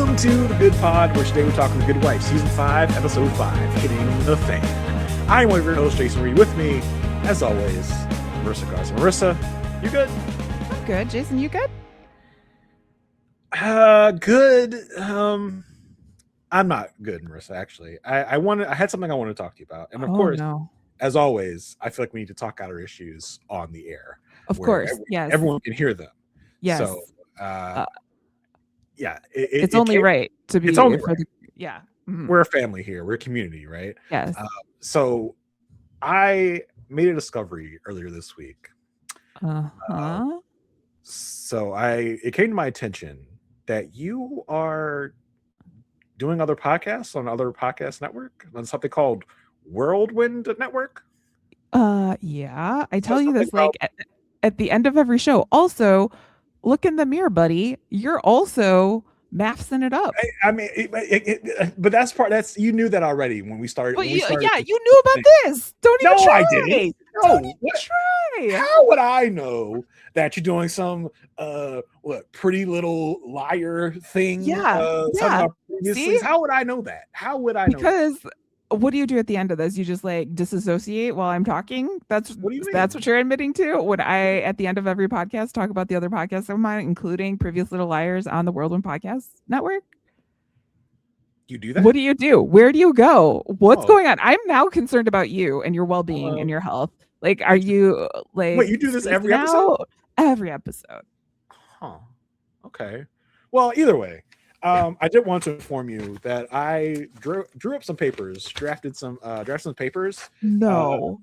Welcome to The Good Pod, where today we're talking The Good Wife, Season 5, Episode 5, Hitting the Fan. I'm one of your hosts, Jason Reed. With me, as always, Marissa Garza. Marissa, you good? I'm good. Jason, you good? Good. I'm not good, Marissa, actually. I had something I wanted to talk to you about. And of course, as always, I feel like we need to talk out our issues on the air. Of course, yes. Everyone can hear them. Yes. So, yeah. It's only right to be. It's only right. Yeah. Mm-hmm. We're a family here. We're a community, right? Yes. So I made a discovery earlier this week. So it came to my attention that you are doing other podcasts on other podcast network on something called Whirlwind Network. Yeah. I tell you this like at the end of every show. Also, look in the mirror, buddy. You're also mathsing it up. I mean, but that's you knew that already when we started. But you knew about this. Don't even try. I didn't. Don't even try. How would I know that you're doing some Pretty Little Liar thing? Yeah. See? How would I know that? How would I know? Because what do you do at the end of this? You just like disassociate while I'm talking? That's what you're admitting to? Would I, at the end of every podcast, talk about the other podcasts of mine, including Previous Little Liars on the Whirlwind Podcast Network? You do that? What do you do? Where do you go? What's going on? I'm now concerned about you and your well-being and your health. Like, are you like... Wait, you do this every episode? Every episode. Huh. Okay. Well, either way. I did want to inform you that I drew up some papers, drafted some papers. No,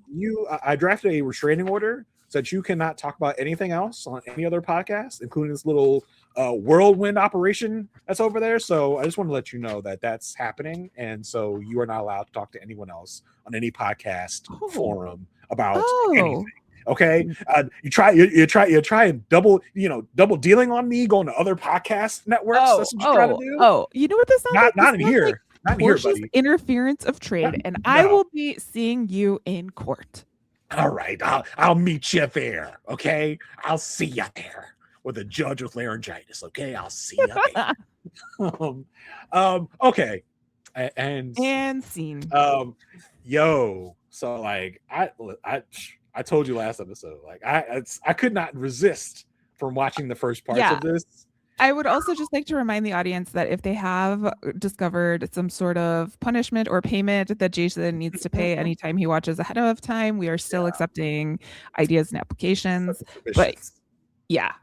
I drafted a restraining order so that you cannot talk about anything else on any other podcast, including this little whirlwind operation that's over there. So I just want to let you know that that's happening, and so you are not allowed to talk to anyone else on any podcast forum about anything. Okay, you try and double dealing on me, going to other podcast networks. That's what you try to do. You know what this sounds like? Not in here. Like not in here, buddy. Interference of trade, I will be seeing you in court. All right, I'll meet you there. Okay, I'll see you there with a judge with laryngitis. Okay, I'll see you there. Okay, and scene. So like I told you last episode, like I could not resist from watching the first parts of this. I would also just like to remind the audience that if they have discovered some sort of punishment or payment that Jason needs to pay anytime he watches ahead of time, we are still accepting ideas and applications. But yeah.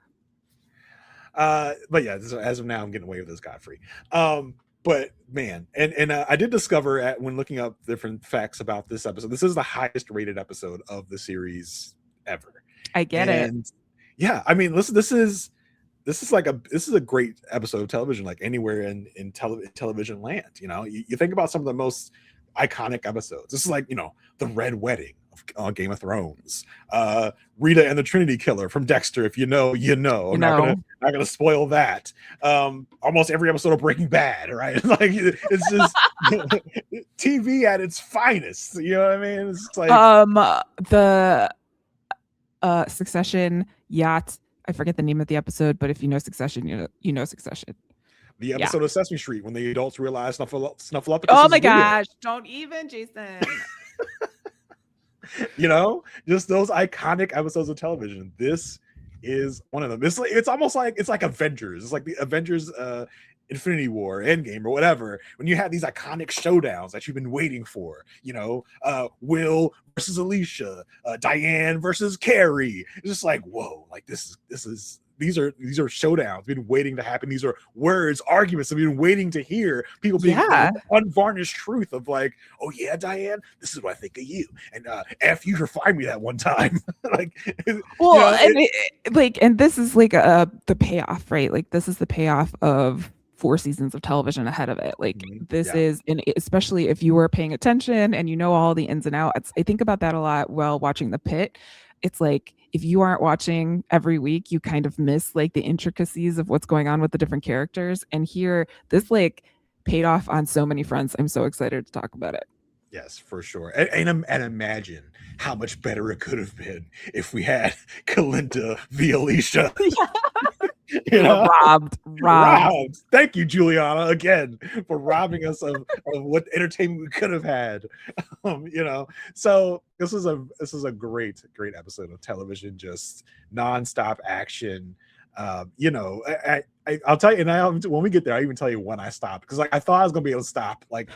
As of now, I'm getting away with this Godfrey. But man, and I did discover when looking up different facts about this episode, this is the highest rated episode of the series ever. I get it. Yeah, I mean, listen, this is a great episode of television, like anywhere in television land. You know, you think about some of the most iconic episodes. This is like, the Red Wedding on Game of Thrones, Rita and the Trinity Killer from Dexter. If you know, I'm not gonna spoil that. Almost every episode of Breaking Bad, right? Like it's just TV at its finest. You know what I mean? It's like the Succession yacht. I forget the name of the episode, but if you know Succession, you know Succession. The episode of Sesame Street when the adults realize Snuffleupagus. Oh my gosh! Don't even, Jason. Just those iconic episodes of television. This is one of them. It's almost like it's like Avengers. It's like the Avengers Infinity War, Endgame, or whatever. When you have these iconic showdowns that you've been waiting for, Will versus Alicia, Diane versus Cary. It's just like, whoa, like these are showdowns been waiting to happen. These are words, arguments that we've been waiting to hear. People being unvarnished truth of like, oh yeah, Diane, this is what I think of you, and F you for firing me that one time. And this is like the payoff, right? Like this is the payoff of 4 seasons of television ahead of it. Like this is, and especially if you were paying attention and you know all the ins and outs. I think about that a lot while watching The Pitt. It's like, if you aren't watching every week, you kind of miss like the intricacies of what's going on with the different characters. And here, this like paid off on so many fronts. I'm so excited to talk about it. Yes, for sure. And imagine how much better it could have been if we had Kalinda v. Alicia. You know? Robbed. Thank you, Juliana, again for robbing us of what entertainment we could have had. You know, so this is a great episode of television, just nonstop action. You know, I'll tell you, and when we get there, I even tell you when I stopped, because like I thought I was gonna be able to stop like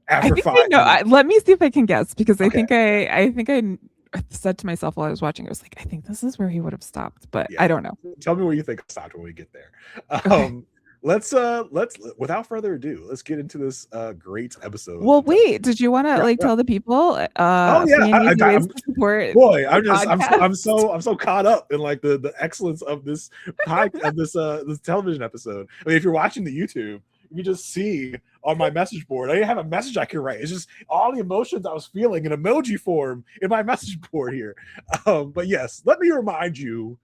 after 5 minutes. Let me see if I can guess, because I think I said to myself while I was watching, I was like, I think this is where he would have stopped, but I don't know. Tell me where you think I stopped when we get there. Let's without further ado, let's get into this great episode. Well, wait, did you want to tell the people to support? Boy, I'm so caught up in like the excellence of this this television episode. I mean, if you're watching the YouTube, you just see on my message board, I didn't have a message I can write. It's just all the emotions I was feeling in emoji form in my message board here. But yes, let me remind you,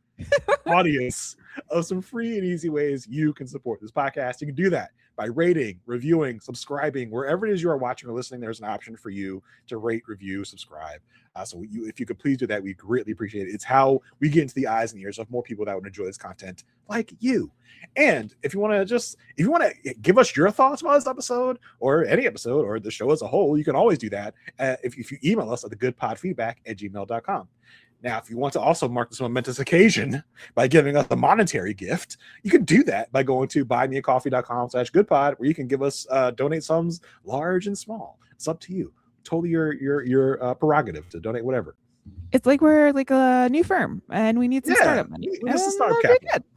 audience, of some free and easy ways you can support this podcast. You can do that by rating, reviewing, subscribing. Wherever it is you are watching or listening, there's an option for you to rate, review, subscribe. So if you could please do that, we greatly appreciate it. It's how we get into the eyes and ears of more people that would enjoy this content like you. And if you want to give us your thoughts about this episode or any episode or the show as a whole, you can always do that if you email us at thegoodpodfeedback@gmail.com. Now, if you want to also mark this momentous occasion by giving us a monetary gift, you can do that by going to buymeacoffee.com/goodpod, where you can give us donate sums large and small. It's up to you. Totally your prerogative to donate whatever. It's like we're like a new firm and we need some startup money. We need some startup capital.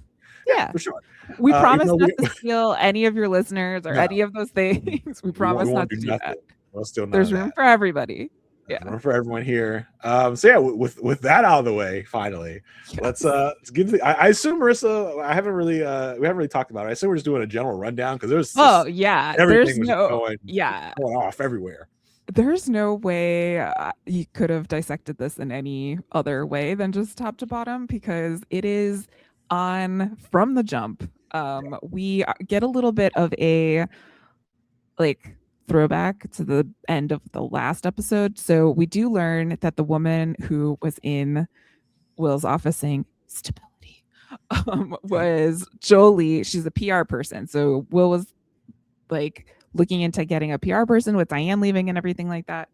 Yeah, for sure. We promise not to steal any of your listeners or any of those things. We promise not to do that. There's room for everybody. Yeah, room for everyone here. So yeah, with that out of the way, finally, let's get to I assume, Marissa, we haven't really talked about it. I assume we're just doing a general rundown, because there's everything was going off everywhere. There's no way you could have dissected this in any other way than just top to bottom, because it is on from the jump. We get a little bit of a throwback to the end of the last episode. So we do learn that the woman who was in Will's office saying stability was Jolie. She's a PR person. So Will was looking into getting a PR person with Diane leaving and everything like that.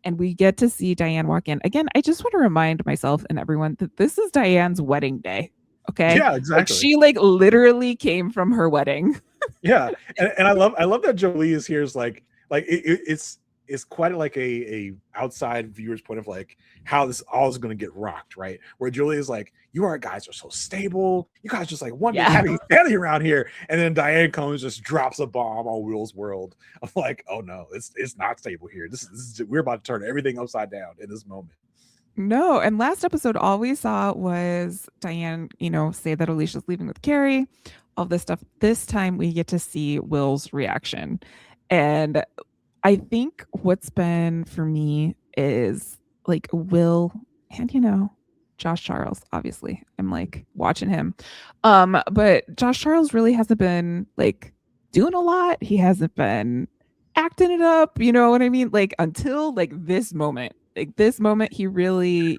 And we get to see Diane walk in. Again, I just want to remind myself and everyone that this is Diane's wedding day. Okay. Yeah, exactly. She literally came from her wedding. Yeah. And I love that Jolie is here is it's quite like a outside viewer's point of how this all is going to get rocked, right? Where Julie is like, you guys are so stable. You guys just one day having family around here. And then Diane comes, just drops a bomb on Will's world. I'm like, oh no, it's not stable here. This is we're about to turn everything upside down in this moment. No, and last episode, all we saw was Diane, say that Alicia's leaving with Cary, all this stuff. This time we get to see Will's reaction. And I think what's been for me is Will and Josh Charles, obviously. I'm watching him. But Josh Charles really hasn't been doing a lot. He hasn't been acting it up, you know what I mean? Until this moment. This moment, he really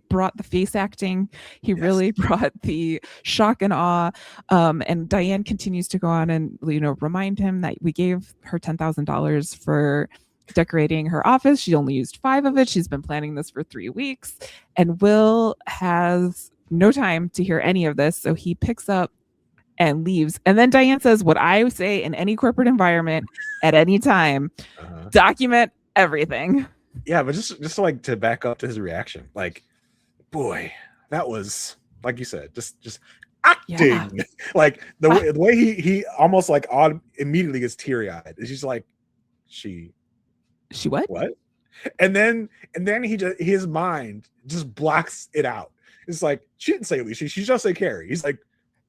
brought the face acting. He really brought the shock and awe. And Diane continues to go on and remind him that we gave her $10,000 for decorating her office. She only used 5 of it. She's been planning this for 3 weeks, and Will has no time to hear any of this, so he picks up and leaves. And then Diane says what I say in any corporate environment at any time: document everything. Yeah, but just to back up to his reaction, boy, that was, like you said, just acting. The way he almost immediately gets teary-eyed. It's just she what? And then his mind just blocks it out. It's she didn't say Alicia, she just said Cary. He's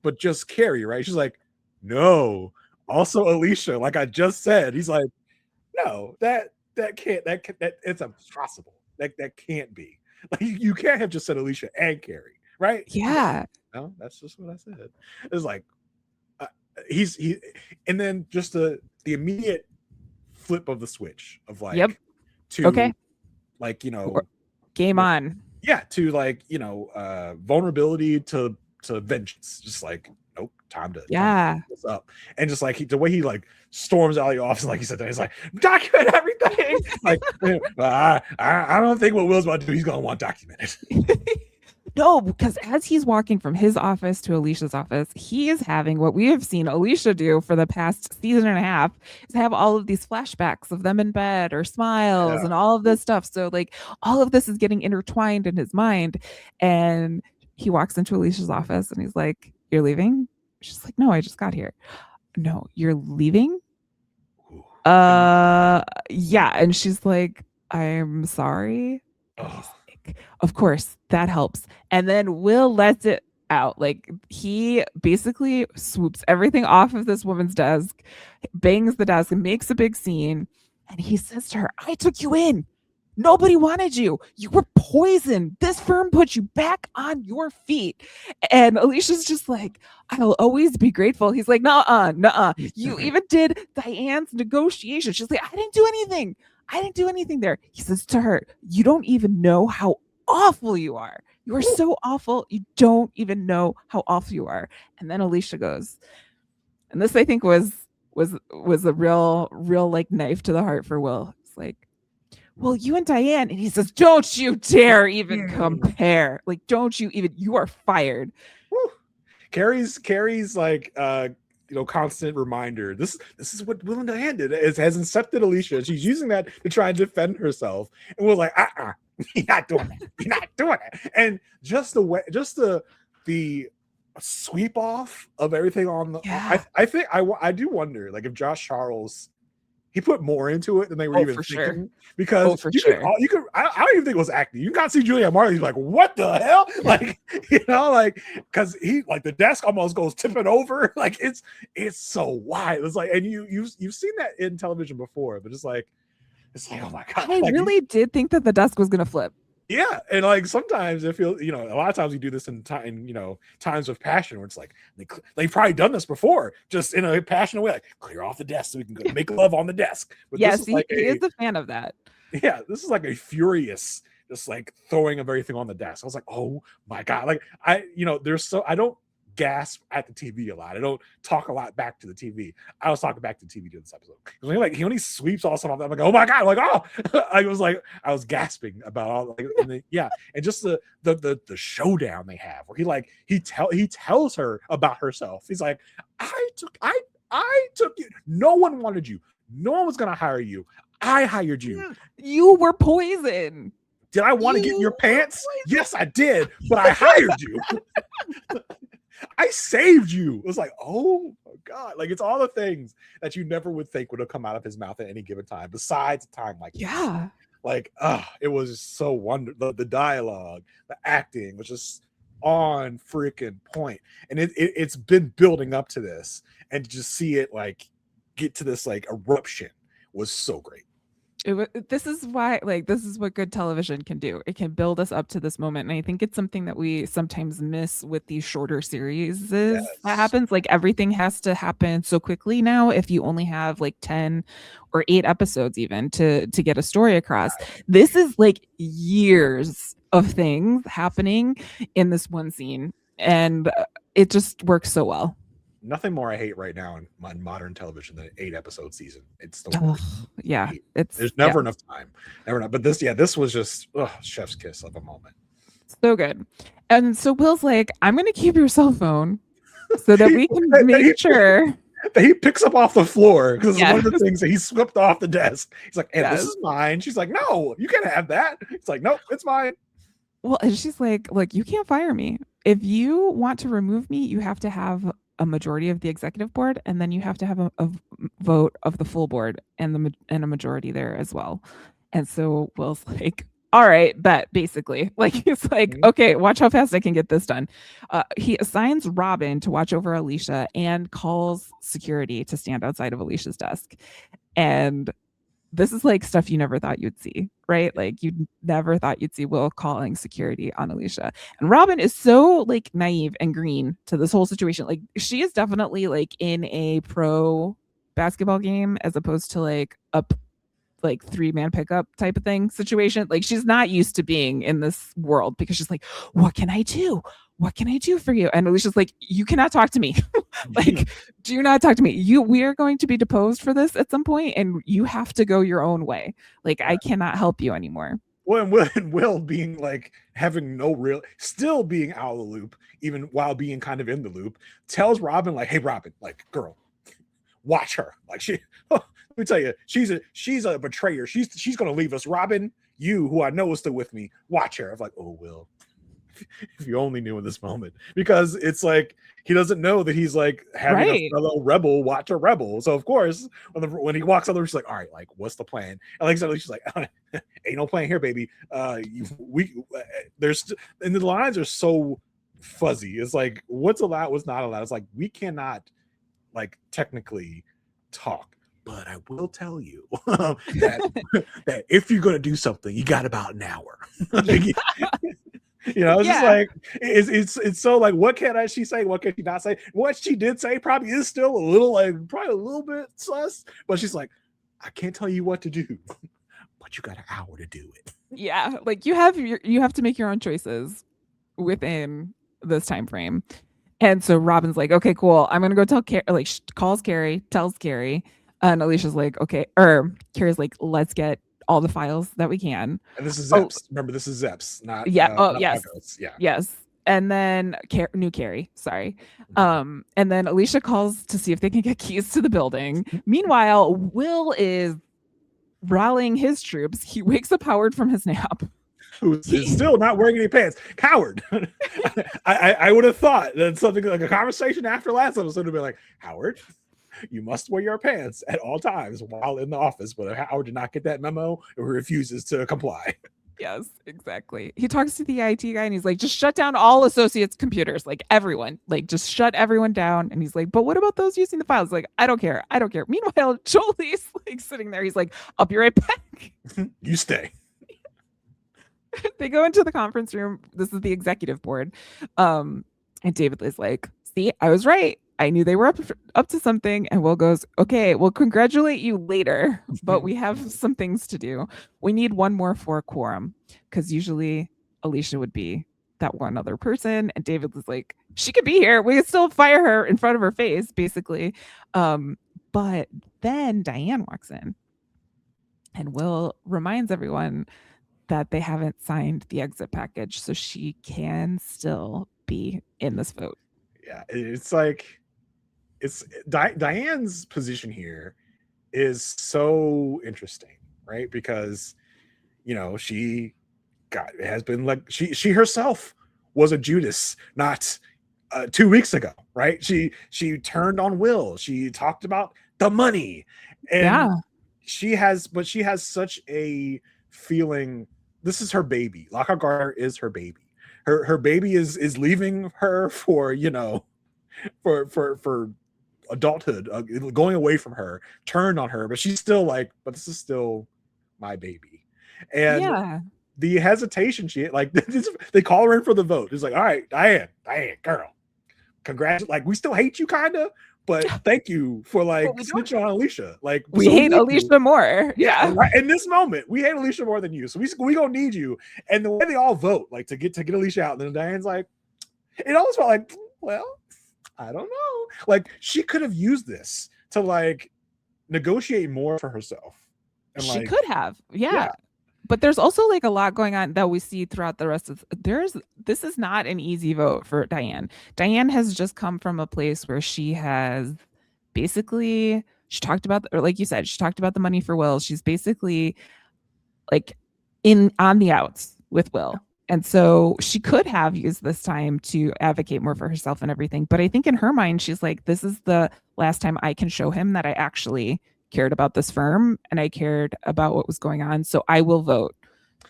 but just Cary, right? She's no, also Alicia, like I just said. He's no, that it's impossible. That can't be. You can't have just said Alicia and Cary, right? Yeah. No, that's just what I said. It's and then just the immediate flip of the switch of to game on. Yeah, to vulnerability to to vengeance. Just like, nope, time to what's up. And just like the way he like storms out of the office, like he said, he's like, document everything. Like, I don't think what Will's about to do, he's gonna want documented. No, because as he's walking from his office to Alicia's office, he is having what we have seen Alicia do for the past season and a half, is have all of these flashbacks of them in bed or smiles and all of this stuff. So like all of this is getting intertwined in his mind. And he walks into Alicia's office and he's like, "You're leaving?" She's like, "No, I just got here." "No, you're leaving?" Yeah. And she's like, "I'm sorry." Of course, that helps. And then Will lets it out. Like he basically swoops everything off of this woman's desk, bangs the desk, and makes a big scene. And he says to her, "I took you in. Nobody wanted you. You were poisoned. This firm put you back on your feet." And Alicia's just like, "I'll always be grateful." He's like, nuh-uh. You even did Diane's negotiation. She's like, I didn't do anything there. He says to her, "You don't even know how awful you are. You are so awful. You don't even know how awful you are." And then Alicia goes, and this I think was a real like knife to the heart for Will. It's like, "Well, you and Diane," and he says, "Don't you dare even compare. Like, don't you even, you are fired." Woo. Cary's like constant reminder. This is what Will and Diane did. It has incepted Alicia. She's using that to try and defend herself. And Will's like, you're not doing that. You're not doing it. And just the sweep off of everything on the I think I do wonder like if Josh Charles, he put more into it than they were even thinking. Sure. Because I don't even think it was acting. You got to see Julianne Marley. He's like, "What the hell?" Like, like because he like the desk almost goes tipping over. Like it's so wild. It's like, and you've seen that in television before, but it's like, oh my God. I really did think that the desk was gonna flip. Yeah, and like sometimes it feels, a lot of times we do this in time, times of passion where it's like they've probably done this before, just in a passionate way, like clear off the desk so we can go make love on the desk. But yes, he is a fan of that. Yeah, this is like a furious, just like throwing of everything on the desk. I was like, oh my God, like I don't gasp at the TV a lot. I don't talk a lot back to the TV. I was talking back to the TV during this episode. He only sweeps all stuff off. I'm like, oh my God, like, oh, I was gasping about all and just the showdown they have where he tells her about herself. He's like, I took you. No one wanted you. No one was gonna hire you. I hired you. You were poison. Did I want to get in your pants? Yes, I did, but I hired you. I saved you. It was like, oh my God. Like it's all the things that you never would think would have come out of his mouth at any given time, besides a time like this. Like, it was so wonderful. The dialogue, the acting was just on freaking point. And it's been building up to this. And to just see it like get to this like eruption was so great. This is why, like, this is what good television can do. It can build us up to this moment. And I think it's something that we sometimes miss with these shorter series. That happens. Like everything has to happen so quickly now. If you only have like 10 or 8 episodes even to get a story across, this is like years of things happening in this one scene. And it just works so well. Nothing more I hate right now in modern television than an 8-episode season. It's the worst. There's never enough time. Never enough. But this was just chef's kiss of a moment. So good. And so Will's like, "I'm going to keep your cell phone so that we can make sure." That he picks up off the floor because it's one of the things that he swept off the desk. He's like, "Hey, this is mine." She's like, "No, you can't have that." It's like, "Nope, it's mine." Well, and she's like, "Look, you can't fire me. If you want to remove me, you have to have a majority of the executive board, and then you have to have a vote of the full board and a majority there as well." And so Will's like, "All right, bet," basically. Like he's like, "Okay, watch how fast I can get this done." He assigns Robin to watch over Alicia and calls security to stand outside of Alicia's desk. And this is like stuff you never thought you'd see, right? Like you never thought you'd see Will calling security on Alicia. And Robin is so like naive and green to this whole situation. Like she is definitely like in a pro basketball game as opposed to like a like 3-man pickup type of thing situation. Like she's not used to being in this world because she's like, what can I do? what can I do for you? And Alicia's like, you cannot talk to me. Like, do not talk to me. We are going to be deposed for this at some point, and you have to go your own way. Like, I cannot help you anymore. Well, and Will being like having no real, still being out of the loop, even while being kind of in the loop, tells Robin like, "Hey, Robin, like, girl, watch her. Like, let me tell you, she's a betrayer. She's gonna leave us. Robin, you who I know is still with me, watch her." I'm like, oh, Will, if you only knew in this moment, because it's like he doesn't know that he's like having a fellow rebel watch a rebel. So of course, when he walks over, she's like, all right, like, what's the plan? And like suddenly she's like, ain't no plan here, baby. There's, and the lines are so fuzzy. It's like, what's allowed, what's not allowed. It's like, we cannot like technically talk, but I will tell you that if you're gonna do something, you got about an hour. You know, it's just like it's so like, what can she say? What can she not say? What she did say probably is still a little probably a little bit sus, but she's like, I can't tell you what to do, but you got an hour to do it. Yeah, like you have to make your own choices within this time frame. And so Robin's like, okay, cool. I'm gonna go tell Cary. Like, calls Cary, tells Cary, and Alicia's like, okay, or Cary's like, let's get all the files that we can. And this is Zeps. Remember, this is Zeps, not yes, Agos. Yes. And then new Cary, sorry. And then Alicia calls to see if they can get keys to the building. Meanwhile, Will is rallying his troops. He wakes up Howard from his nap, who's still not wearing any pants. Coward. I would have thought that something like a conversation after last episode would be like, Howard, you must wear your pants at all times while in the office. But Howard did not get that memo and refuses to comply. Yes, exactly. He talks to the IT guy and he's like, just shut down all associates' computers, like everyone, like just shut everyone down. And he's like, but what about those using the files? Like, I don't care. Meanwhile, Jolie's like sitting there. He's like, I'll be right back. You stay. They go into the conference room. This is the executive board. And David is like, see, I was right. I knew they were up to something. And Will goes, okay, we'll congratulate you later, but we have some things to do. We need one more for a quorum, because usually Alicia would be that one other person. And David was like, she could be here. We could still fire her in front of her face, basically. But then Diane walks in and Will reminds everyone that they haven't signed the exit package, so she can still be in this vote. Yeah, it's like, it's Diane's position here is so interesting, right? Because, you know, she has been like, she herself was a Judas not 2 weeks ago, right? She turned on Will. She talked about the money, and she has such a feeling. This is her baby. Lockhart Gardner is her baby. Her baby is leaving her for, you know, for adulthood, going away from her, turned on her, but she's still like, but this is still my baby. And the hesitation, she like, they call her in for the vote. It's like, all right, Diane, girl, congrats. Like, we still hate you, kind of, but thank you for like snitching on Alicia. Like, we hate Alicia more. Yeah. Right, in this moment, we hate Alicia more than you. So we gonna need you. And the way they all vote, like to get Alicia out, and then Diane's like, it almost felt like, well, I don't know. Like, she could have used this to like negotiate more for herself. And she could have, yeah. But there's also like a lot going on that we see throughout the rest of this is not an easy vote for Diane. Diane has just come from a place where she has basically, she talked about, or like you said, she talked about the money for Will. She's basically like on the outs with Will. And so she could have used this time to advocate more for herself and everything. But I think in her mind, she's like, this is the last time I can show him that I actually cared about this firm and I cared about what was going on. So I will vote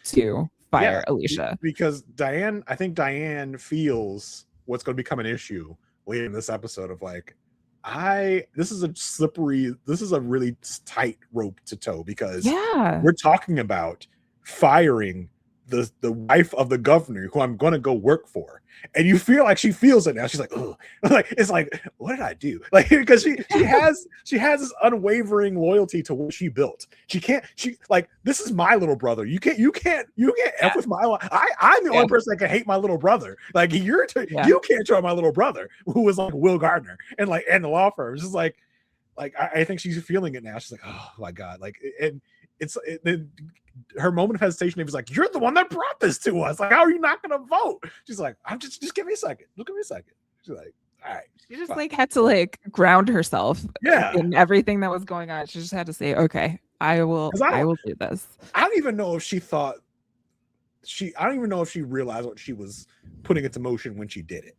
to fire Alicia. Because I think Diane feels what's going to become an issue later in this episode of like, this is a really tight rope to toe, because we're talking about firing the wife of the governor who I'm going to go work for. And you feel like she feels it now. She's like, oh, like it's like, what did I do? Like, because she has this unwavering loyalty to what she built. She like, this is my little brother. You can't F with my life. I'm the only person that can hate my little brother. Like you can't show my little brother, who was like Will Gardner and the law firm. It's just like I think she's feeling it now. She's like, oh my God. Like, and her moment of hesitation, it was like, you're the one that brought this to us. Like, how are you not going to vote? She's like, I'm just give me a second. Look at me a second. She's like, all right. She just like had to like ground herself in everything that was going on. She just had to say, okay, I will do this. I don't even know if she thought I don't even know if she realized what she was putting into motion when she did it.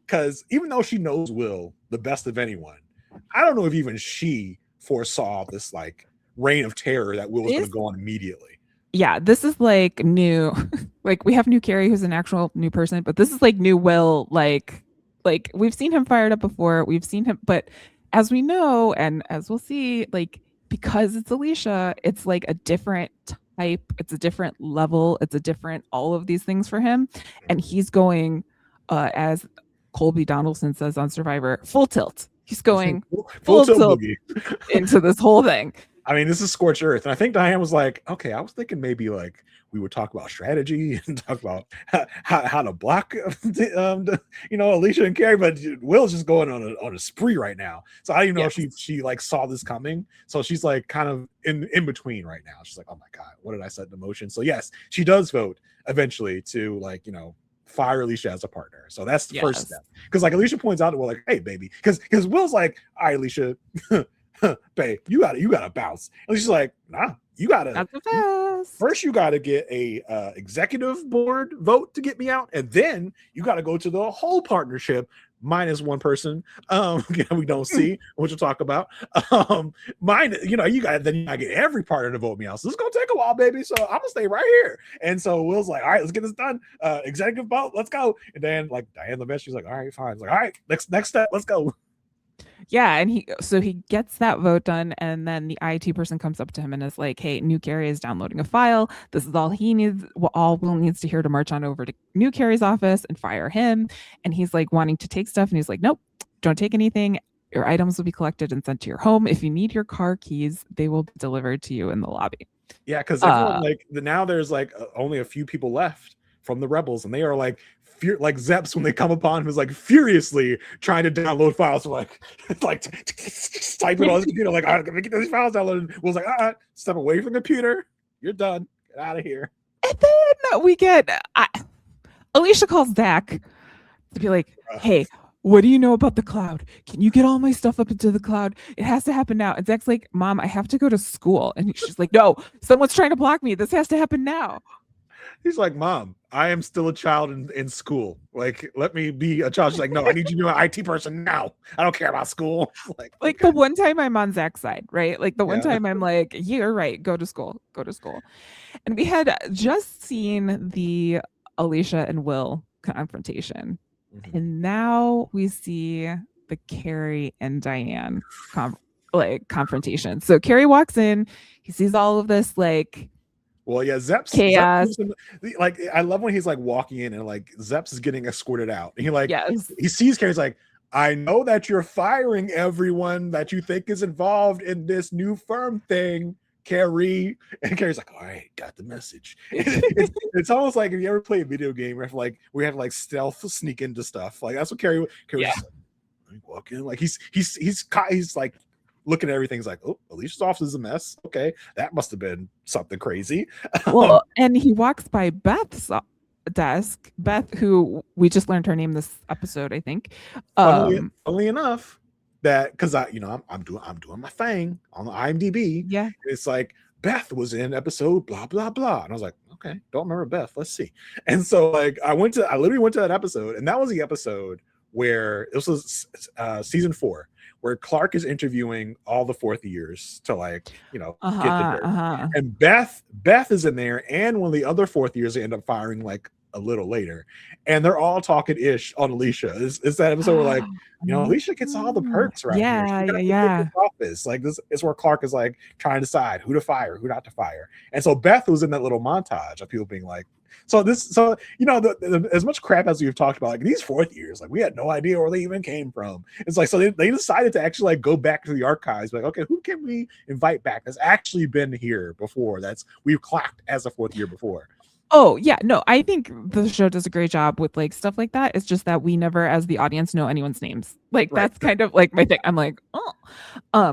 Because even though she knows Will the best of anyone, I don't know if even she foresaw this like reign of terror that Will was going to go on immediately. Yeah, this is like new. Like we have new Cary, who's an actual new person, but this is like new Will. Like we've seen him fired up before. We've seen him, but as we know, and as we'll see, like because it's Alicia, it's like a different type. It's a different level. It's a different all of these things for him, and he's going as Colby Donaldson says on Survivor, full tilt. He's going full tilt into this whole thing. I mean, this is scorched earth. And I think Diane was like, okay, I was thinking maybe like we would talk about strategy and talk about how to block, Alicia and Cary, but Will's just going on a spree right now. So I don't even know if she like saw this coming. So she's like kind of in between right now. She's like, oh my God, what did I set in motion? So yes, she does vote eventually to like, fire Alicia as a partner. So that's the first step. Because like Alicia points out to Will, like, hey, baby, because Will's like, all right, Alicia, babe, you gotta bounce. And she's like, nah, you gotta first you gotta get a executive board vote to get me out, and then you gotta go to the whole partnership minus one person we don't see, which we'll talk about. You gotta get every partner to vote me out. So it's gonna take a while, baby. So I'm gonna stay right here. And so Will's like, all right, let's get this done. Executive vote, let's go. And then like Diane Levesque, she's like, all right, fine. It's like, all right, next step, let's go. Yeah, and he gets that vote done, and then the IT person comes up to him and is like, hey, new Cary is downloading a file. This is all he needs, all Will needs to hear to march on over to new Cary's office and fire him. And he's like wanting to take stuff, and he's like, nope, don't take anything. Your items will be collected and sent to your home. If you need your car keys, they will be delivered to you in the lobby. Yeah, because everyone now there's like only a few people left from the rebels, and they are like Zeps, when they come upon him, is like furiously trying to download files. So like typing on his computer, like, all right, let me get these files downloaded. Will's like, step away from the computer. You're done. Get out of here. And then we get Alicia calls Zach to be like, hey, what do you know about the cloud? Can you get all my stuff up into the cloud? It has to happen now. And Zach's like, Mom, I have to go to school. And she's like, no, someone's trying to block me. This has to happen now. He's like, Mom, I am still a child in school. Like, let me be a child. She's like, no, I need you to be an IT person now. I don't care about school. Like the one time I'm on Zach's side, right? Like the one time I'm like, you're right. Go to school. And we had just seen the Alicia and Will confrontation. Mm-hmm. And now we see the Cary and Diane confrontation. So Cary walks in. He sees all of this well, yeah, Zeps chaos. Like, I love when he's like walking in and like Zeps is getting escorted out. And he sees Cary's like, I know that you're firing everyone that you think is involved in this new firm thing, Cary. And Cary's like, all right, got the message. It's almost like if you ever play a video game where we have like stealth sneak into stuff. Like that's what Cary was like, walk in. Like he's like looking at everything. He's like, oh, Alicia's office is a mess. Okay, that must have been something crazy. Well, and he walks by Beth's desk. Beth, who we just learned her name this episode, I think. Funnily enough, that because I'm doing my thing on the IMDb. Yeah, it's like Beth was in episode blah blah blah, and I was like, okay, don't remember Beth. Let's see. And so like I literally went to that episode, and that was the episode where this was season 4. Where Clark is interviewing all the fourth years to get the dirt. And Beth is in there, and one of the other fourth years they end up firing like a little later, and they're all talking ish on Alicia. Is that episode where Alicia gets all the perks right here. Yeah. Office. Like this is where Clark is like trying to decide who to fire, who not to fire. And so Beth was in that little montage of people being like, So as much crap as we've talked about, like these fourth years, like we had no idea where they even came from. It's like, so they decided to actually like go back to the archives, like, okay, who can we invite back that's actually been here before, that's we've clocked as a fourth year before. Oh yeah, no, I think the show does a great job with like stuff like that. It's just that we never, as the audience, know anyone's names. Like that's kind of like my thing. I'm like,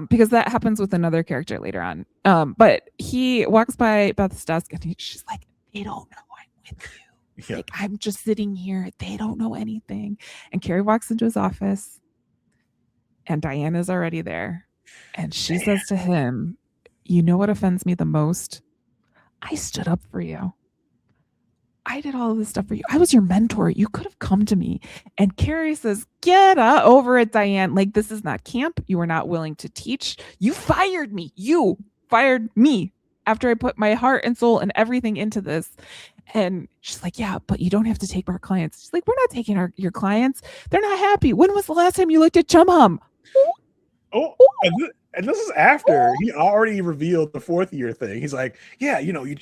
because that happens with another character later on. But he walks by Beth's desk and she's like, they don't know I'm with you. Yeah. Like I'm just sitting here. They don't know anything. And Cary walks into his office, and Diane is already there, and she says to him, "You know what offends me the most? I stood up for you. I did all of this stuff for you. I was your mentor. You could have come to me." And Cary says, "Get over it, Diane. Like, this is not camp. You are not willing to teach. You fired me. You fired me after I put my heart and soul and everything into this." And she's like, "Yeah, but you don't have to take our clients." She's like, "We're not taking your clients. They're not happy. When was the last time you looked at Chum Hum?" And this is after he already revealed the fourth year thing. He's like, "Yeah, you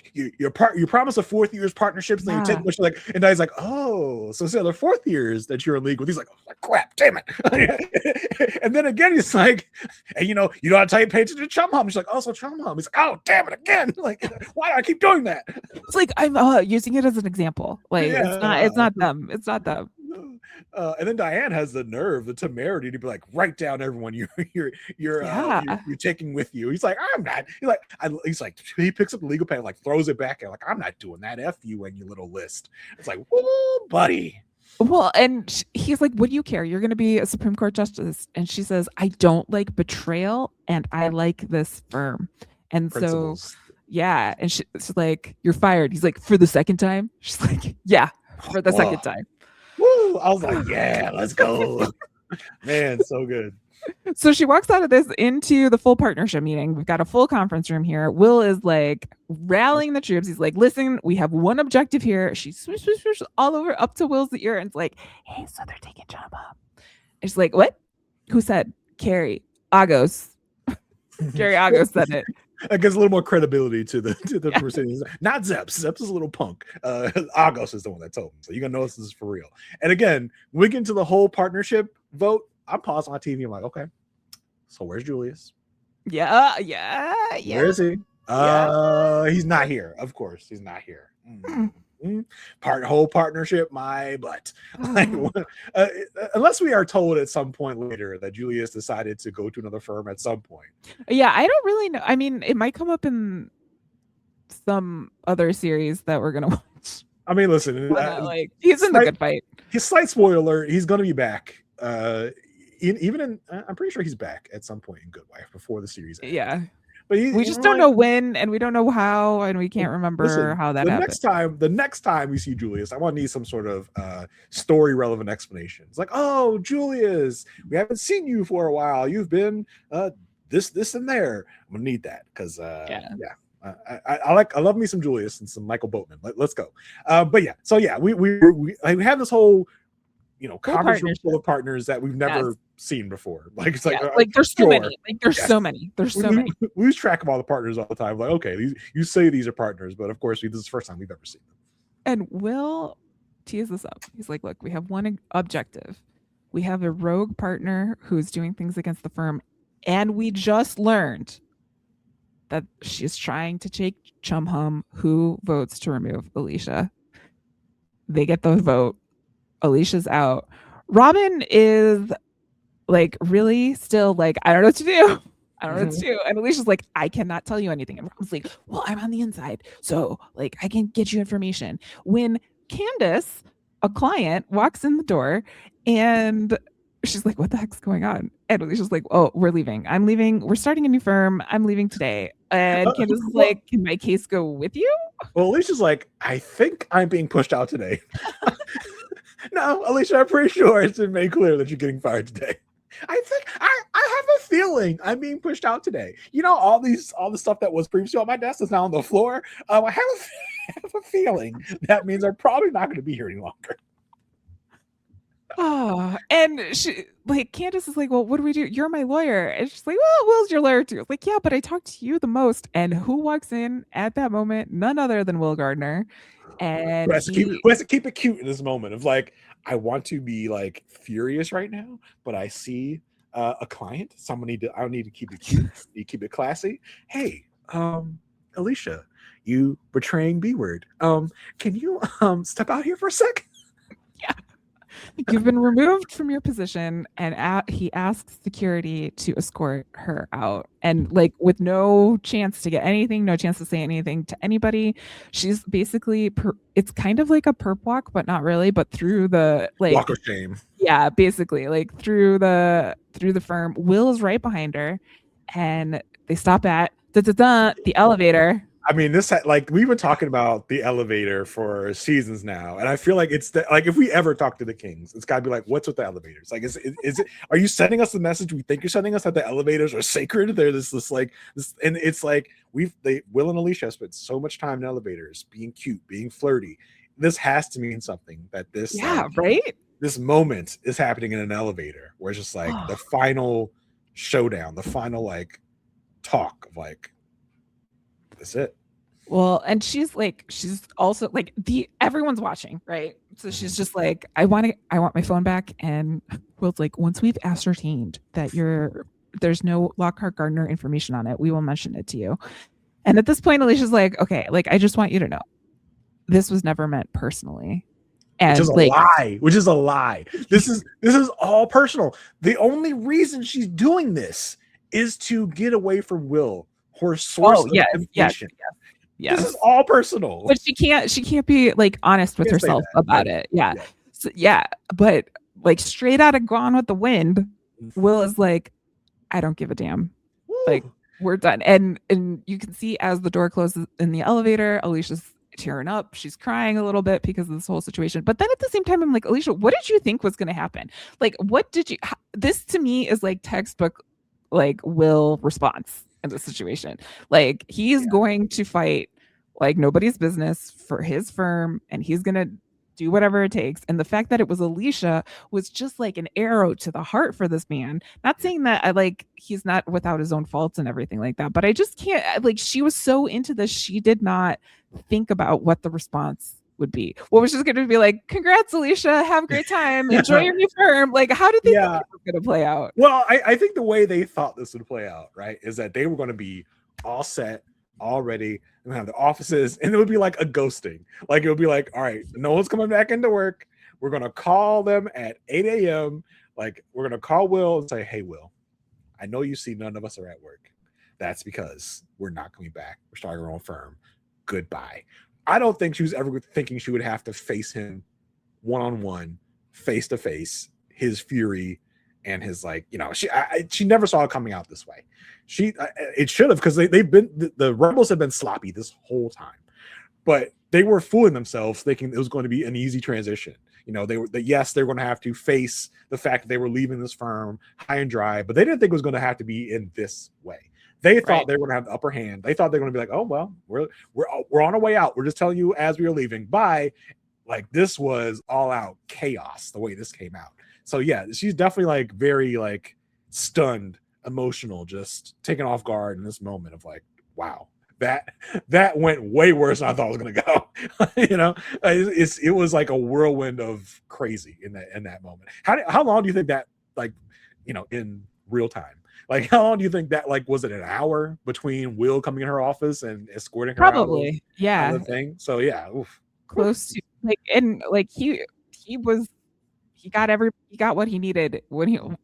promise a fourth year's partnerships, and you take much like." And Diane's like, "Oh, so the fourth years that you're in league with." He's like, "Oh, crap, damn it!" And then again, he's like, "And you know how to pay attention to Chum Hum." He's like, "Oh, so Chum Hum." He's like, "Oh, damn it again!" Like, why do I keep doing that? It's like I'm using it as an example. Like it's not them. It's not them. And then Diane has the nerve, the temerity to be like, "Write down everyone you're taking with you." He's like, "I'm not." He's like, he picks up the legal pad and like throws it back at like, "I'm not doing that. F you and your little list." It's like, "Whoa, buddy." Well, and he's like, "What do you care? You're going to be a Supreme Court justice." And she says, "I don't like betrayal, and I like this firm." And principles. So, yeah. And she's like, "You're fired." He's like, "For the second time?" She's like, "Yeah, for the second time." Woo! I was like, "Yeah, let's go." Man, so good. So she walks out of this into the full partnership meeting. We've got a full conference room here. Will is like rallying the troops. He's like, "Listen, we have one objective here." She swoosh all over up to Will's ear and it's like, "Hey, so they're taking Chum Hum." And she's like, "What? Who said?" "Cary Agos." Cary Agos said it. That gives a little more credibility to the proceedings. Not Zeps. Zeps is a little punk. Agos is the one that told him. So you're gonna know this is for real. And again, we get into the whole partnership vote. I pause on TV. I'm like, okay, so where's Julius? Yeah. Where is he? He's not here. Of course, he's not here. Whole partnership, my butt. Unless we are told at some point later that Julius decided to go to another firm at some point. Yeah, I don't really know. I mean, it might come up in some other series that we're gonna watch. I mean, listen, like he's in the good fight. His slight spoiler alert: he's gonna be back. I'm pretty sure he's back at some point in Good Wife before the series ends. Yeah. But we just don't know when, and we don't know how, and we can't remember how that happened. The next time we see Julius, I want to need some sort of story relevant explanation. It's like, "Oh, Julius, we haven't seen you for a while. You've been this and there." I'm gonna need that because I love me some Julius and some Michael Boatman. Let's go. But yeah, so yeah, we have this whole conference room full of partners that we've never seen before. Like it's like there's so many. Like there's so many. There's so many. We lose track of all the partners all the time. Like, okay, you say these are partners, but of course this is the first time we've ever seen them. And Will tees this up. He's like, "Look, we have one objective. We have a rogue partner who's doing things against the firm, and we just learned that she's trying to take Chum Hum, who votes to remove Alicia." They get the vote. Alicia's out. Robin is like really still like, "I don't know what to do. I don't know what to do." And Alicia's like, "I cannot tell you anything." And Robin's like, "Well, I'm on the inside, so like I can get you information." When Candace, a client, walks in the door and she's like, "What the heck's going on?" And Alicia's like, "Oh, we're leaving. I'm leaving. We're starting a new firm. I'm leaving today." And Candace is like, "Can my case go with you?" Well, Alicia's like, "I think I'm being pushed out today." "No, Alicia, I'm pretty sure it's been made clear that you're getting fired today. I think I have a feeling I'm being pushed out today. All the stuff that was previously on my desk is now on the floor. I have a feeling that means I'm probably not going to be here any longer." Oh, and she Candace is like, "Well, what do we do? You're my lawyer." And she's like, "Well, Will's your lawyer too." It's like, "Yeah, but I talked to you the most." And who walks in at that moment? None other than Will Gardner. And who has to keep it cute in this moment of like, I want to be like furious right now, but I see a client. I need to keep it cute. You keep it classy. Hey, Alicia, you betraying B word. Can you step out here for a sec? Yeah. You've been removed from your position, and he asks security to escort her out, and like with no chance to get anything, no chance to say anything to anybody. She's basically it's kind of like a perp walk, but not really, but through the like walk of shame. Yeah, basically like through the firm. Will is right behind her, and they stop at the elevator. I mean, like we've been talking about the elevator for seasons now, and I feel like it's like if we ever talk to the Kings, it's got to be like, what's with the elevators? Like, is it? Are you sending us the message we think you're sending us that the elevators are sacred? They're this, and it's like Will and Alicia spent so much time in elevators, being cute, being flirty. This has to mean something that this, right? This moment is happening in an elevator, where it's just like the final showdown, the final like talk of like. That's it. Well, and she's also like everyone's watching, right? So she's just like, I want my phone back. And Will's like, once we've ascertained that there's no Lockhart Gardner information on it, we will mention it to you. And at this point, Alicia's like, okay, like I just want you to know, this was never meant personally. And Which is a lie. This is all personal. The only reason she's doing this is to get away from Will. Her source of information. Yes. This is all personal. But she can't be like honest with herself about it. Yeah. So, but like straight out of Gone with the Wind, Will is like, I don't give a damn. Woo. Like we're done. And you can see as the door closes in the elevator, Alicia's tearing up. She's crying a little bit because of this whole situation. But then at the same time, I'm like, Alicia, what did you think was going to happen? Like, this to me is like textbook, like Will response in this situation. Like he's going to fight like nobody's business for his firm, and he's going to do whatever it takes. And the fact that it was Alicia was just like an arrow to the heart for this man. Not saying that he's not without his own faults and everything like that, but I just can't, like, she was so into this, she did not think about what the response would be. What was just going to be like, congrats, Alicia, have a great time, enjoy your new firm. Like, how did they think it was going to play out? Well, I think the way they thought this would play out, right, is that they were going to be all set, all ready, and have the offices, and it would be like a ghosting. Like, it would be like, all right, no one's coming back into work. We're going to call them at 8 a.m. Like, we're going to call Will and say, hey, Will, I know you see none of us are at work. That's because we're not coming back. We're starting our own firm. Goodbye. I don't think she was ever thinking she would have to face him one-on-one, face-to-face, his fury and his, like, you know, she never saw it coming out this way. It should have, because the Rebels have been sloppy this whole time, but they were fooling themselves thinking it was going to be an easy transition. You know, they were going to have to face the fact that they were leaving this firm high and dry, but they didn't think it was going to have to be in this way. They thought they were going to have the upper hand. They thought they were going to be like, oh, well, we're on our way out. We're just telling you as we are leaving. Bye. Like, this was all out chaos the way this came out. So yeah, she's definitely like very like stunned, emotional, just taken off guard in this moment of like, wow, that went way worse than I thought it was going to go. You know, it was like a whirlwind of crazy in that moment. How long do you think that, like, you know, in real time? Like, how long do you think that, like, was it an hour between Will coming in her office and escorting her probably out yeah the thing? So yeah, close to, like, and like he got what he needed when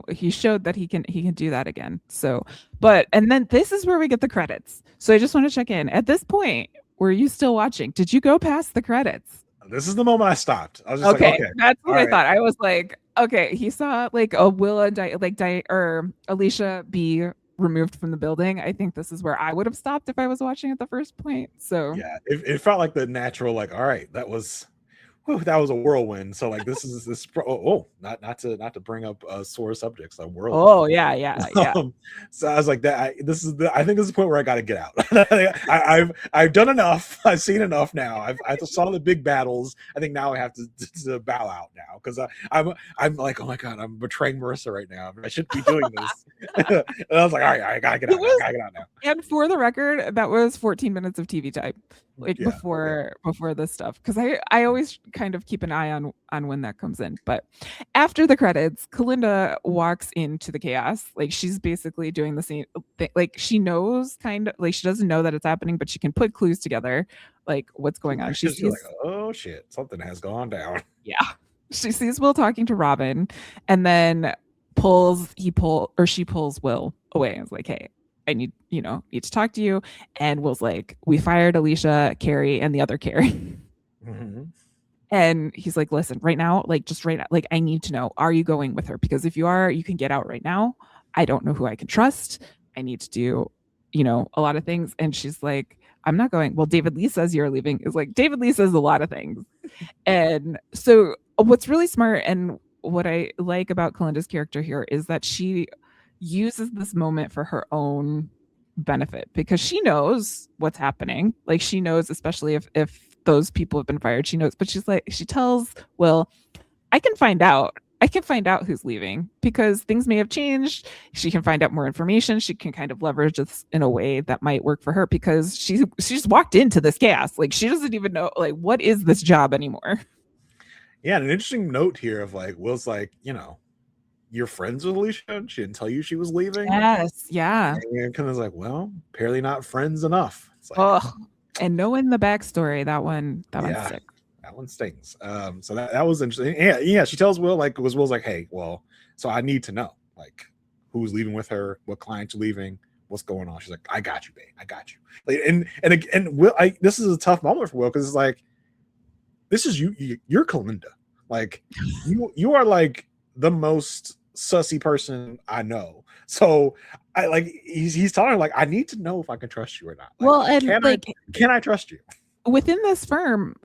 he showed that he can do that again. So, and then this is where we get the credits. So I just want to check in. At this point, were you still watching? Did you go past the credits? This is the moment I stopped. I was just like, okay, that's what I thought. I was like, okay, he saw like a Will and or Alicia be removed from the building. I think this is where I would have stopped if I was watching at the first point. So yeah, it felt like the natural, like, all right, that was, whew, that was a whirlwind. So like not to bring up sore subjects, like whirlwind. Oh yeah. So I was like, I think this is the point where I got to get out. I've done enough. I've seen enough now. I saw the big battles. I think now I have to bow out now, because I'm like, oh my god, I'm betraying Marissa right now. I shouldn't be doing this. And I was like, all right, I gotta get out. I gotta get out now. And for the record, that was 14 minutes of TV time, like before this stuff, because I always kind of keep an eye on when that comes in. But after the credits, Kalinda walks into the chaos. Like, she's basically doing the same thing. Like, she knows, kind of like, she doesn't know that it's happening, but she can put clues together, like what's going on. She's like, oh shit, something has gone down. Yeah. She sees Will talking to Robin, and then she pulls Will away and is like, hey, I need to talk to you. And Will's like, we fired Alicia, Cary, and the other Cary. Mm-hmm. And he's like, listen, right now, like, just right now, like, I need to know, are you going with her? Because if you are, you can get out right now. I don't know who I can trust. I need to do, a lot of things. And she's like, I'm not going. Well, David Lee says you're leaving. Is like, David Lee says a lot of things. And so what's really smart, and what I like about Kalinda's character here, is that she uses this moment for her own benefit, because she knows what's happening. Like, she knows, especially if those people have been fired, she knows. But she tells Will, I can find out who's leaving, because things may have changed. She can find out more information. She can kind of leverage this in a way that might work for her, because she's walked into this chaos. Like, she doesn't even know, like, what is this job anymore. Yeah, and an interesting note here of like, Will's like, you're friends with Alicia? She didn't tell you she was leaving? Yes, yeah. And kind of like, well, apparently not friends enough. It's like, and knowing the backstory, that one sticks. That one stings. So that was interesting. Yeah. She tells Will, like, Will's like, hey, well, so I need to know, like, who's leaving with her, what clients are leaving, what's going on. She's like, I got you, babe. I got you. Like, and Will, this is a tough moment for Will, because it's like, this is you're Kalinda. Like, you are like the most sussy person I know. So I like, he's telling her, like, I need to know if I can trust you or not. Like, well, and can I trust you? Within this firm,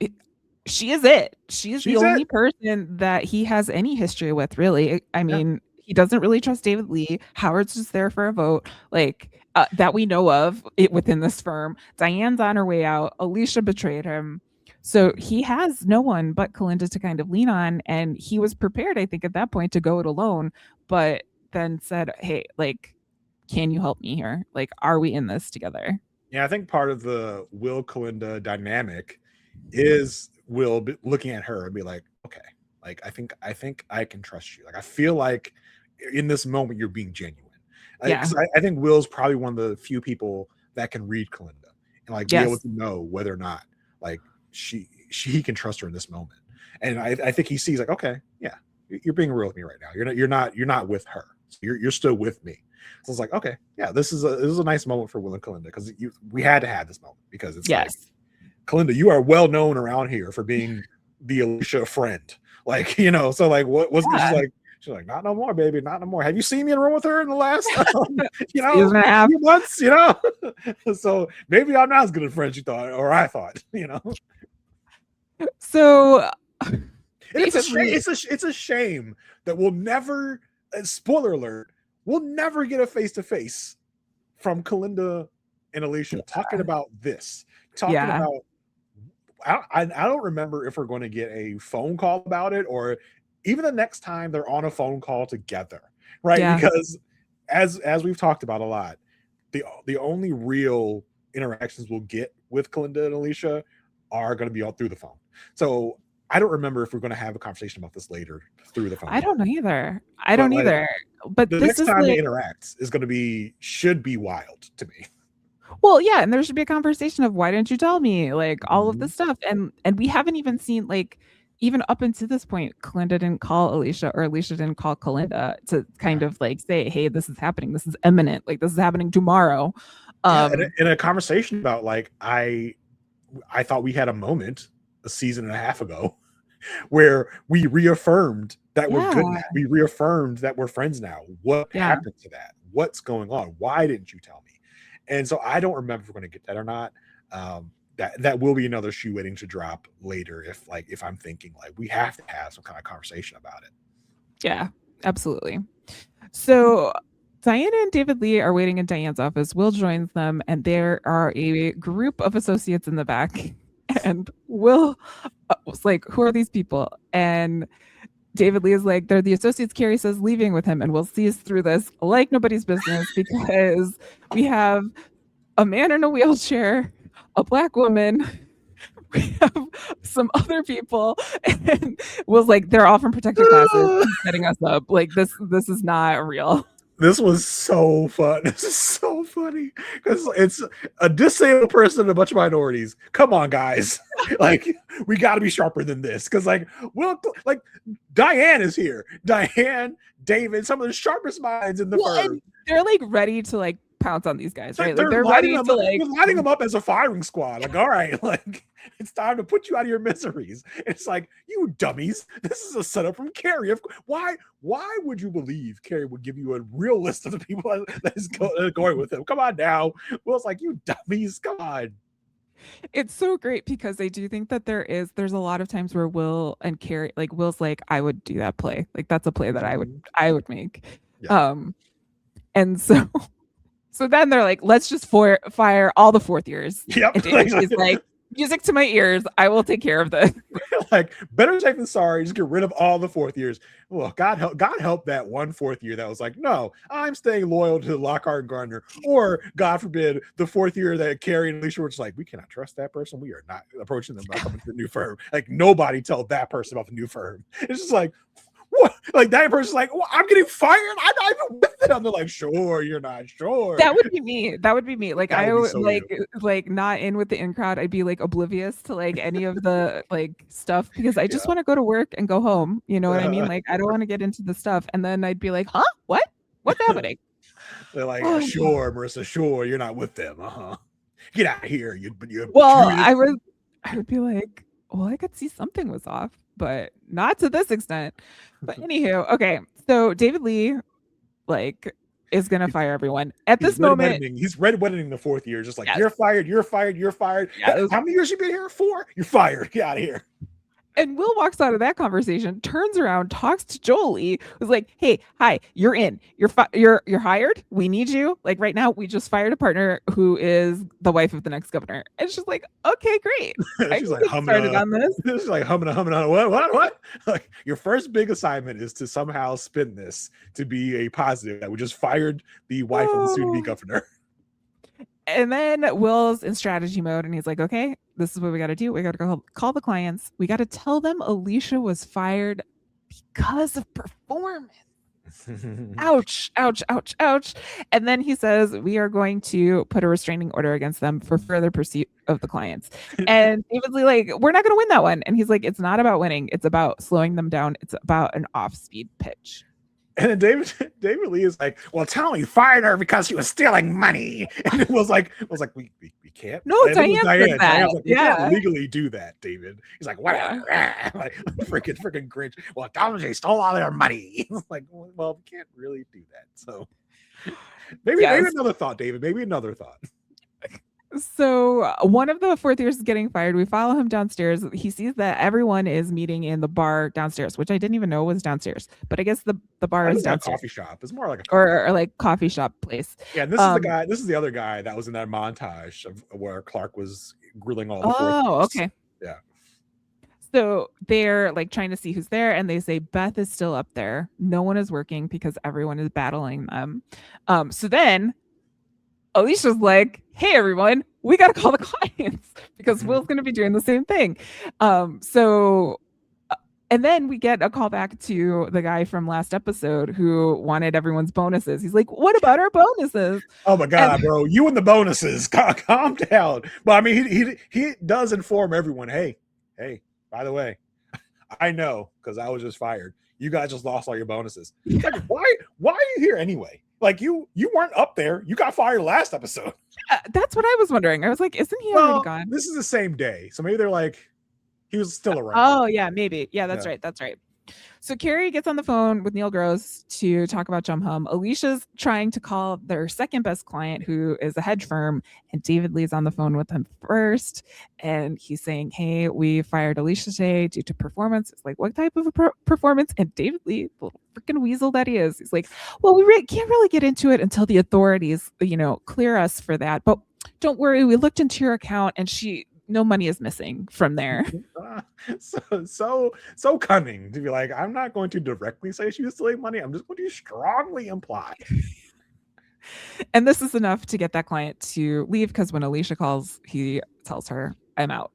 she is it. She's the only person that he has any history with, really. I mean, he doesn't really trust David Lee. Howard's just there for a vote, like, that we know of it within this firm. Diane's on her way out. Alicia betrayed him. So he has no one but Kalinda to kind of lean on. And he was prepared, I think, at that point to go it alone, but then said, hey, like, can you help me here? Like, are we in this together? Yeah, I think part of the Will Kalinda dynamic is Will looking at her and be like, okay, like, I think I can trust you. Like, I feel like in this moment you're being genuine. Yeah. I think Will's probably one of the few people that can read Kalinda and like be able to know whether or not, like, he can trust her in this moment. And I think he sees, like, okay, yeah, you're being real with me right now. You're not with her. So you're still with me. So it's like, okay, yeah, this is a nice moment for Will and Kalinda, because we had to have this moment, because it's like, Kalinda, you are well known around here for being the Alicia friend. Like, so like, what's she's like, not no more, baby, not no more. Have you seen me in a room with her in the last, few months, So maybe I'm not as good a friend you thought, or I thought, So it's a shame that we'll never, spoiler alert, we'll never get a face-to-face from Kalinda and Alicia talking about this. About, I don't remember if we're going to get a phone call about it, or even the next time they're on a phone call together, right? Yeah. Because as we've talked about a lot, the only real interactions we'll get with Kalinda and Alicia are going to be all through the phone. So I don't remember if we're going to have a conversation about this later through the phone. I don't know either. I don't either. But the next time they interact is going to should be wild to me. Well, yeah, and there should be a conversation of, why didn't you tell me, like, all of this stuff, and we haven't even seen, like, even up until this point, Kalinda didn't call Alicia, or Alicia didn't call Kalinda to kind of like say, hey, this is happening, this is imminent, like, this is happening tomorrow. In a conversation about, like, I thought we had a moment a season and a half ago where we reaffirmed that we're good now. We reaffirmed that we're friends now. What happened to that? What's going on? Why didn't you tell me? And so I don't remember if we're going to get that or not. that will be another shoe waiting to drop later. If I'm thinking like we have to have some kind of conversation about it. Yeah, absolutely. So Diane and David Lee are waiting in Diane's office. Will joins them, and there are a group of associates in the back. And Will was like, "Who are these people?" And David Lee is like, "They're the associates Cary says leaving with him, and we'll see us through this like nobody's business because we have a man in a wheelchair, a Black woman." We have some other people, and Will's like, "They're all from protected classes, setting us up. Like this is not real." This was so fun. This is so funny because it's a disabled person and a bunch of minorities. Come on, guys. Like, we got to be sharper than this because, like, Diane is here. Diane, David, some of the sharpest minds in the firm. They're like ready to like pounce on these guys, right? Like, they're ready to lining them up as a firing squad. Like, all right, like it's time to put you out of your miseries. It's like, you dummies. This is a setup from Cary. Why would you believe Cary would give you a real list of the people that is going with him? Come on now. Will's like, you dummies. Come on. It's so great because I do think that there's a lot of times where Will and Cary, like Will's like, I would do that play. Like that's a play that I would make. Yeah. And so then they're like, let's just fire all the fourth years. Yep. And he's like, music to my ears. I will take care of this. Like, better safe than sorry. Just get rid of all the fourth years. Well, God help that one fourth year that was like, no, I'm staying loyal to Lockhart and Gardner. Or, God forbid, the fourth year that Cary and Alicia were just like, we cannot trust that person. We are not approaching them about coming to the new firm. Like, nobody tell that person about the new firm. It's just like, what? Like that person's like, well, I'm getting fired. I'm not even with them. They're like, sure, you're not sure. That would be me. Like I would so like not in with the in crowd. I'd be like oblivious to like any of the like stuff because I just want to go to work and go home. You know what I mean? Like I don't want to get into the stuff. And then I'd be like, huh? What? What's happening? They're like, sure, Marissa, sure, you're not with them. Get out of here. Well, I would be like, well, I could see something was off, but not to this extent. But anywho, okay. So David Lee, like, is gonna fire everyone at this moment. He's red-wedding the fourth year, just like you're fired, you're fired, you're fired. Yeah, how many years you been here? 4? You're fired. Get out of here. And Will walks out of that conversation, turns around, talks to Jolie, who's like, "Hey, hi, you're in. You're hired. We need you. Like right now, we just fired a partner who is the wife of the next governor." And she's like, "Okay, great." She's like humming on this. She's like humming on what? Like your first big assignment is to somehow spin this to be a positive that we just fired the wife of the soon-to-be governor. And then Will's in strategy mode and he's like, okay, this is what we got to do. We got to call the clients. We got to tell them Alicia was fired because of performance. Ouch, ouch, ouch, ouch. And then he says, we are going to put a restraining order against them for further pursuit of the clients. And David's like, we're not going to win that one. And he's like, it's not about winning. It's about slowing them down. It's about an off-speed pitch. And then David Lee is like, well, tell me, fired her because she was stealing money. And it was like, we can't. No, Diane said that. Like, we can't legally do that, David. He's like, whatever. Like, freaking Grinch. Well, they stole all their money. Like, well, we can't really do that. So maybe another thought, David. Maybe another thought. So one of the fourth years is getting fired. We follow him downstairs. He sees that everyone is meeting in the bar downstairs, which I didn't even know was downstairs. But I guess the bar is downstairs. A coffee shop. It's more like a or like coffee shop place. Yeah, and this is the guy. This is the other guy that was in that montage of where Clark was grilling all the fourth years. Oh, okay. Yeah. So they're like trying to see who's there, and they say Beth is still up there. No one is working because everyone is battling them. So then Alicia's like, hey, everyone, we got to call the clients because Will's going to be doing the same thing. And then we get a call back to the guy from last episode who wanted everyone's bonuses. He's like, what about our bonuses? Oh, my God, bro. You and the bonuses. Calm down. But I mean, he does inform everyone, hey, by the way, I know because I was just fired. You guys just lost all your bonuses. Like, why are you here anyway? Like you weren't up there. You got fired last episode. That's what I was wondering. I was like, isn't he already gone? This is the same day. So maybe they're like, he was still around. Oh, yeah, maybe. Yeah, that's right. That's right. So Cary gets on the phone with Neil Gross to talk about Chum Hum. Alicia's trying to call their second best client, who is a hedge firm, and David Lee's on the phone with him first. And he's saying, hey, we fired Alicia today due to performance. It's like, what type of a performance? And David Lee, the little freaking weasel that he is, he's like, well, we can't really get into it until the authorities, clear us for that. But don't worry, we looked into your account and no money is missing from there. So cunning to be like, I'm not going to directly say she was stealing money. I'm just going to strongly imply. And this is enough to get that client to leave, because when Alicia calls, he tells her, I'm out.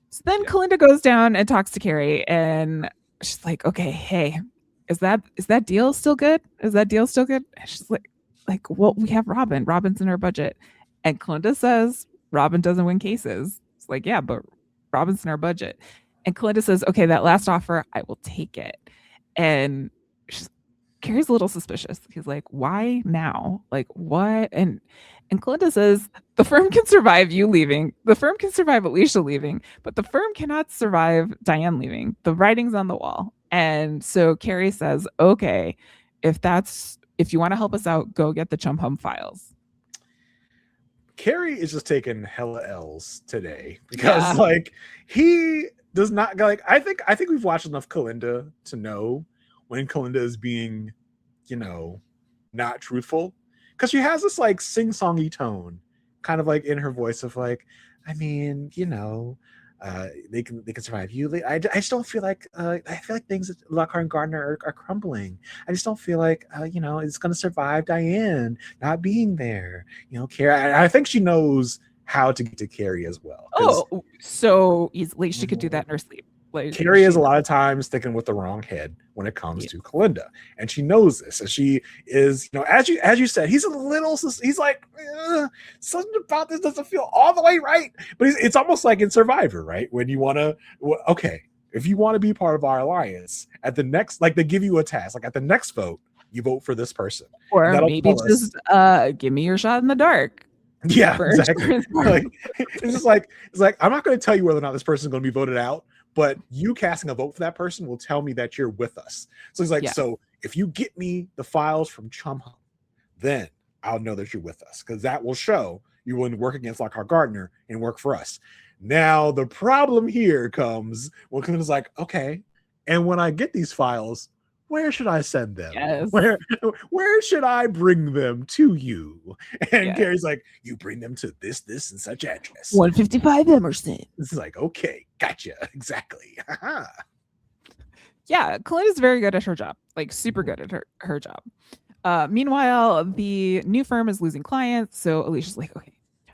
So then Kalinda goes down and talks to Cary, and she's like, okay, hey, is that deal still good? Is that deal still good? And she's like, well, we have Robin. Robin's in our budget. And Kalinda says, Robin doesn't win cases. It's like, yeah, but Robin's in our budget. And Kalinda says, okay, that last offer, I will take it. And Cary's a little suspicious. He's like, why now? Like, what? And Kalinda says, the firm can survive you leaving. The firm can survive Alicia leaving, but the firm cannot survive Diane leaving. The writing's on the wall. And so Cary says, okay, if you want to help us out, go get the Chum Hum files. Cary is just taking hella L's today because he does not I think we've watched enough Kalinda to know when Kalinda is being, not truthful, because she has this sing-songy tone, kind of in her voice of I mean, they can survive you. I just don't feel I feel like things at Lockhart and Gardner are crumbling. I just don't feel it's going to survive Diane not being there. Cary. I think she knows how to get to Cary as well. Oh, so easily she could do that in her sleep. Cary is a lot of times thinking with the wrong head when it comes to Kalinda, and she knows this, and she is, as you said, he's like something about this doesn't feel all the way right, but it's almost like in Survivor, right? When you want to, if you want to be part of our alliance, at the next, they give you a task, at the next vote, you vote for this person, or maybe just give me your shot in the dark. Yeah, exactly. It's like I'm not going to tell you whether or not this person is going to be voted out, but you casting a vote for that person will tell me that you're with us. So he's like, so if you get me the files from Chum Hum, then I'll know that you're with us, because that will show you willing to work against Lockhart Gardner and work for us. Now, the problem here comes when Kalinda's like, okay, and when I get these files, where should I send them? Yes. Where should I bring them to you? And Cary's like, you bring them to this and such address. 155 Emerson. This is like, okay, gotcha. Exactly. Yeah, Kalinda's very good at her job, super good at her job. Meanwhile, the new firm is losing clients. So Alicia's like, okay,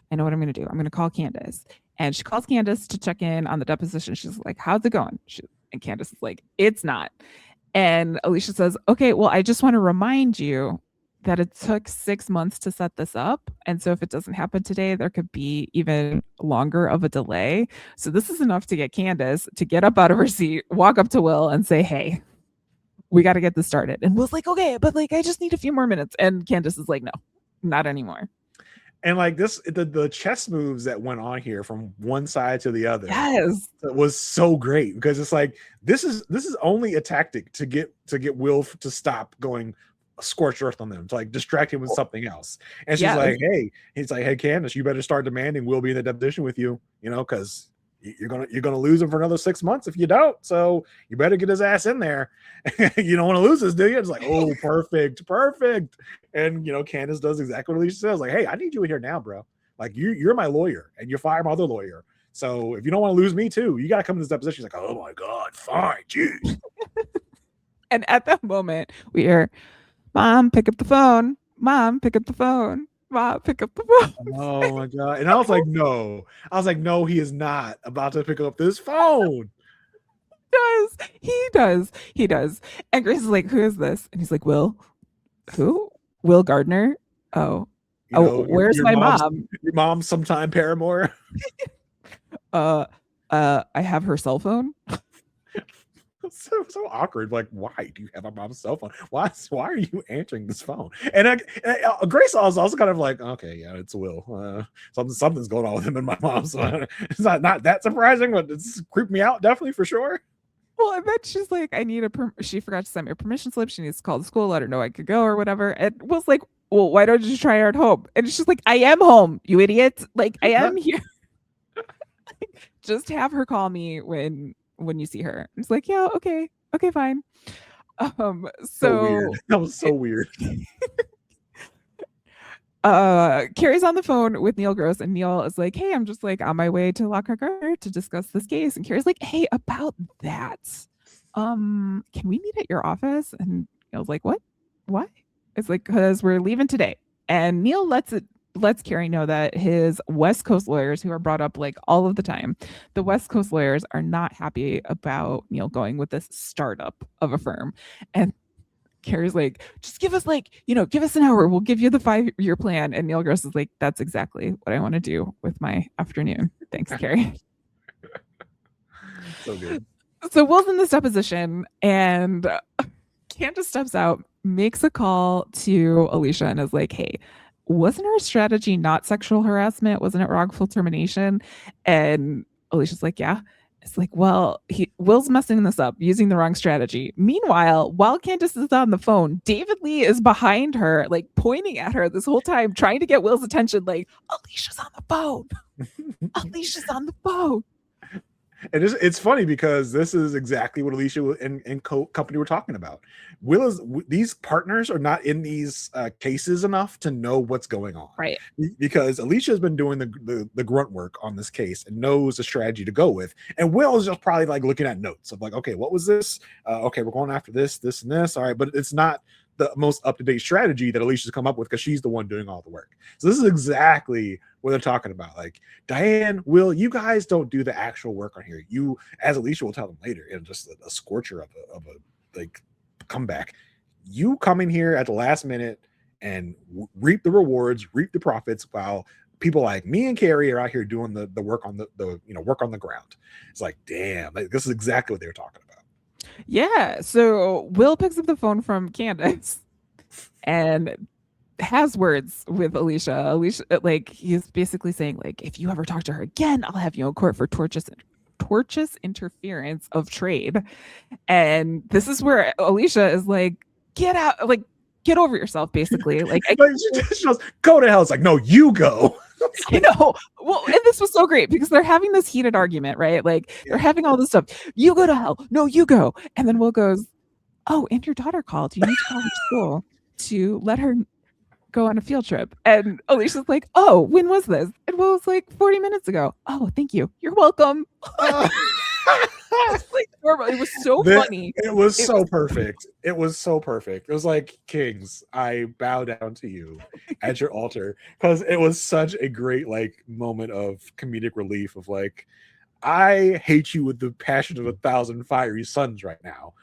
I know what I'm going to do. I'm going to call Candace. And she calls Candace to check in on the deposition. She's like, how's it going? And Candace is like, it's not. And Alicia says, okay, well, I just want to remind you that it took 6 months to set this up. And so if it doesn't happen today, there could be even longer of a delay. So this is enough to get Candace to get up out of her seat, walk up to Will and say, hey, we got to get this started. And Will's like, okay, but I just need a few more minutes. And Candace is like, no, not anymore. And the chess moves that went on here from one side to the other, was so great, because it's this is only a tactic to get Will to stop going scorched earth on them, to distract him with something else. And she's like, hey, Candace, you better start demanding Will be in the deposition with you, because you're gonna lose him for another 6 months if you don't. So you better get his ass in there. You don't want to lose this, do you? It's like, oh, perfect. And Candace does exactly what Alicia says. Like, hey, I need you in here now, bro. You're my lawyer, and you're firing my other lawyer. So if you don't want to lose me too, you got to come to this deposition. She's like, oh my God, fine, jeez. And at that moment, we hear, Mom, pick up the phone. Mom, pick up the phone. Mom, pick up the phone. Oh my God. And I was like, no, he is not about to pick up this phone. He does. And Grace is like, who is this? And he's like, Will. Who? Will Gardner? Oh. Where's my mom? Your mom's sometime paramour. I have her cell phone. So awkward. Why do you have my mom's cell phone? Why are you answering this phone? And Grace was also kind of like, okay, yeah, it's Will. Something's going on with him and my mom. So it's not that surprising, but it's creeped me out, definitely, for sure. Well, and then she's like, I need she forgot to send me a permission slip. She needs to call the school, let her know I could go or whatever. And Will's like, well, why don't you try her at home? And she's like, I am home, you idiot. Like, I am here. Just have her call me when you see her. It's like, yeah, okay, fine. So weird. That was so weird. Cary's on the phone with Neil Gross, and Neil is like, hey, I'm just like on my way to Lockhart Gardner to discuss this case. And Cary's like, hey, about that, can we meet at your office? And Neil's like, what? It's like, because we're leaving today. And Neil lets Cary know that his West Coast lawyers, who are brought up like all of the time, the West Coast lawyers are not happy about Neil going with this startup of a firm. And Cary's like, just give us give us an hour. We'll give you the 5-year plan. And Neil Gross is like, that's exactly what I want to do with my afternoon. Thanks, Cary. So good. So Will's in this deposition, and Candace steps out, makes a call to Alicia, and is like, hey, wasn't our strategy not sexual harassment? Wasn't it wrongful termination? And Alicia's like, yeah. It's like, well, Will's messing this up using the wrong strategy. Meanwhile, while Candace is on the phone, David Lee is behind her, like pointing at her this whole time, trying to get Will's attention, like, Alicia's on the phone. Alicia's on the phone. And it's funny because this is exactly what Alicia and company were talking about. These partners are not in these cases enough to know what's going on, right? Because Alicia has been doing the grunt work on this case and knows the strategy to go with, and Will is just probably like looking at notes of like, okay, what was this? Okay, we're going after this, and this. All right, but it's not the most up-to-date strategy that Alicia's come up with because she's the one doing all the work. So this is exactly what they're talking about. Like, Diane, Will, you guys don't do the actual work on here. You, as Alicia will tell them later, just a scorcher of a like comeback. You come in here at the last minute and reap the rewards, reap the profits, while people like me and Cary are out here doing the work on the work on the ground. It's like, damn, like, this is exactly what they were talking about. Yeah. So Will picks up the phone from Candace and has words with Alicia. Alicia, like, he's basically saying, like, if you ever talk to her again, I'll have you in court for tortious interference of trade. And this is where Alicia is like, get out, like, get over yourself, basically. Like, she just goes, go to hell. It's like, no, you go. I know. Well, and this was so great because they're having this heated argument, right? Like, they're having all this stuff. You go to hell. No, you go. And then Will goes, oh, and your daughter called. You need to call her school to let her go on a field trip. And Alicia's like, oh, when was this? And Will was like, 40 minutes ago. Oh, thank you. You're welcome. It was so funny. It was so perfect. It was so perfect. It was like, kings, I bow down to you at your altar, because it was such a great like moment of comedic relief of like, I hate you with the passion of 1,000 fiery suns right now,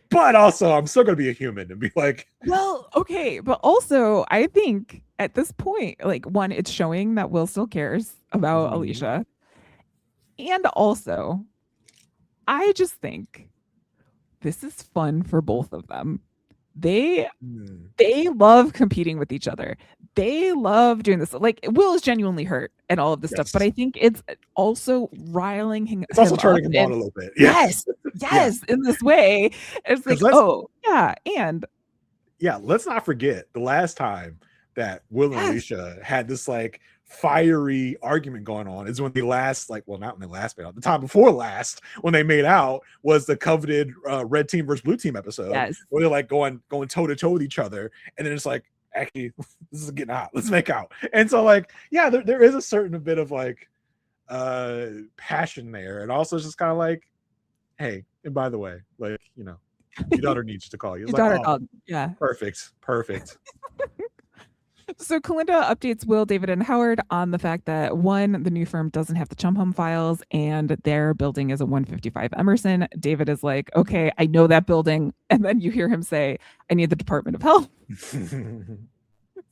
but also I'm still gonna be a human and be like, well, okay, but also I think at this point, like, one, it's showing that Will still cares about Alicia, and also I just think this is fun for both of them. They love competing with each other. They love doing this. Like, Will is genuinely hurt and all of this stuff, but I think it's also riling him. It's also turning him on a little bit. Yes, in this way. It's like, oh yeah, and yeah, let's not forget the last time that Will and Alicia had this like fiery argument going on is when they last, like, well, not when they last made out, the time before last, when they made out, was the coveted red team versus blue team episode, where they're like going toe to toe with each other, and then it's like, actually, this is getting hot, let's make out. And so like, yeah, there is a certain bit of like passion there, and also it's just kind of like, hey, and by the way, like, you know, your daughter needs to call you. It's your like, daughter called. Yeah, perfect. So Kalinda updates Will, David, and Howard on the fact that, one, the new firm doesn't have the Chum Hum files, and their building is a 155 Emerson. David is like, okay, I know that building. And then you hear him say, I need the Department of Health.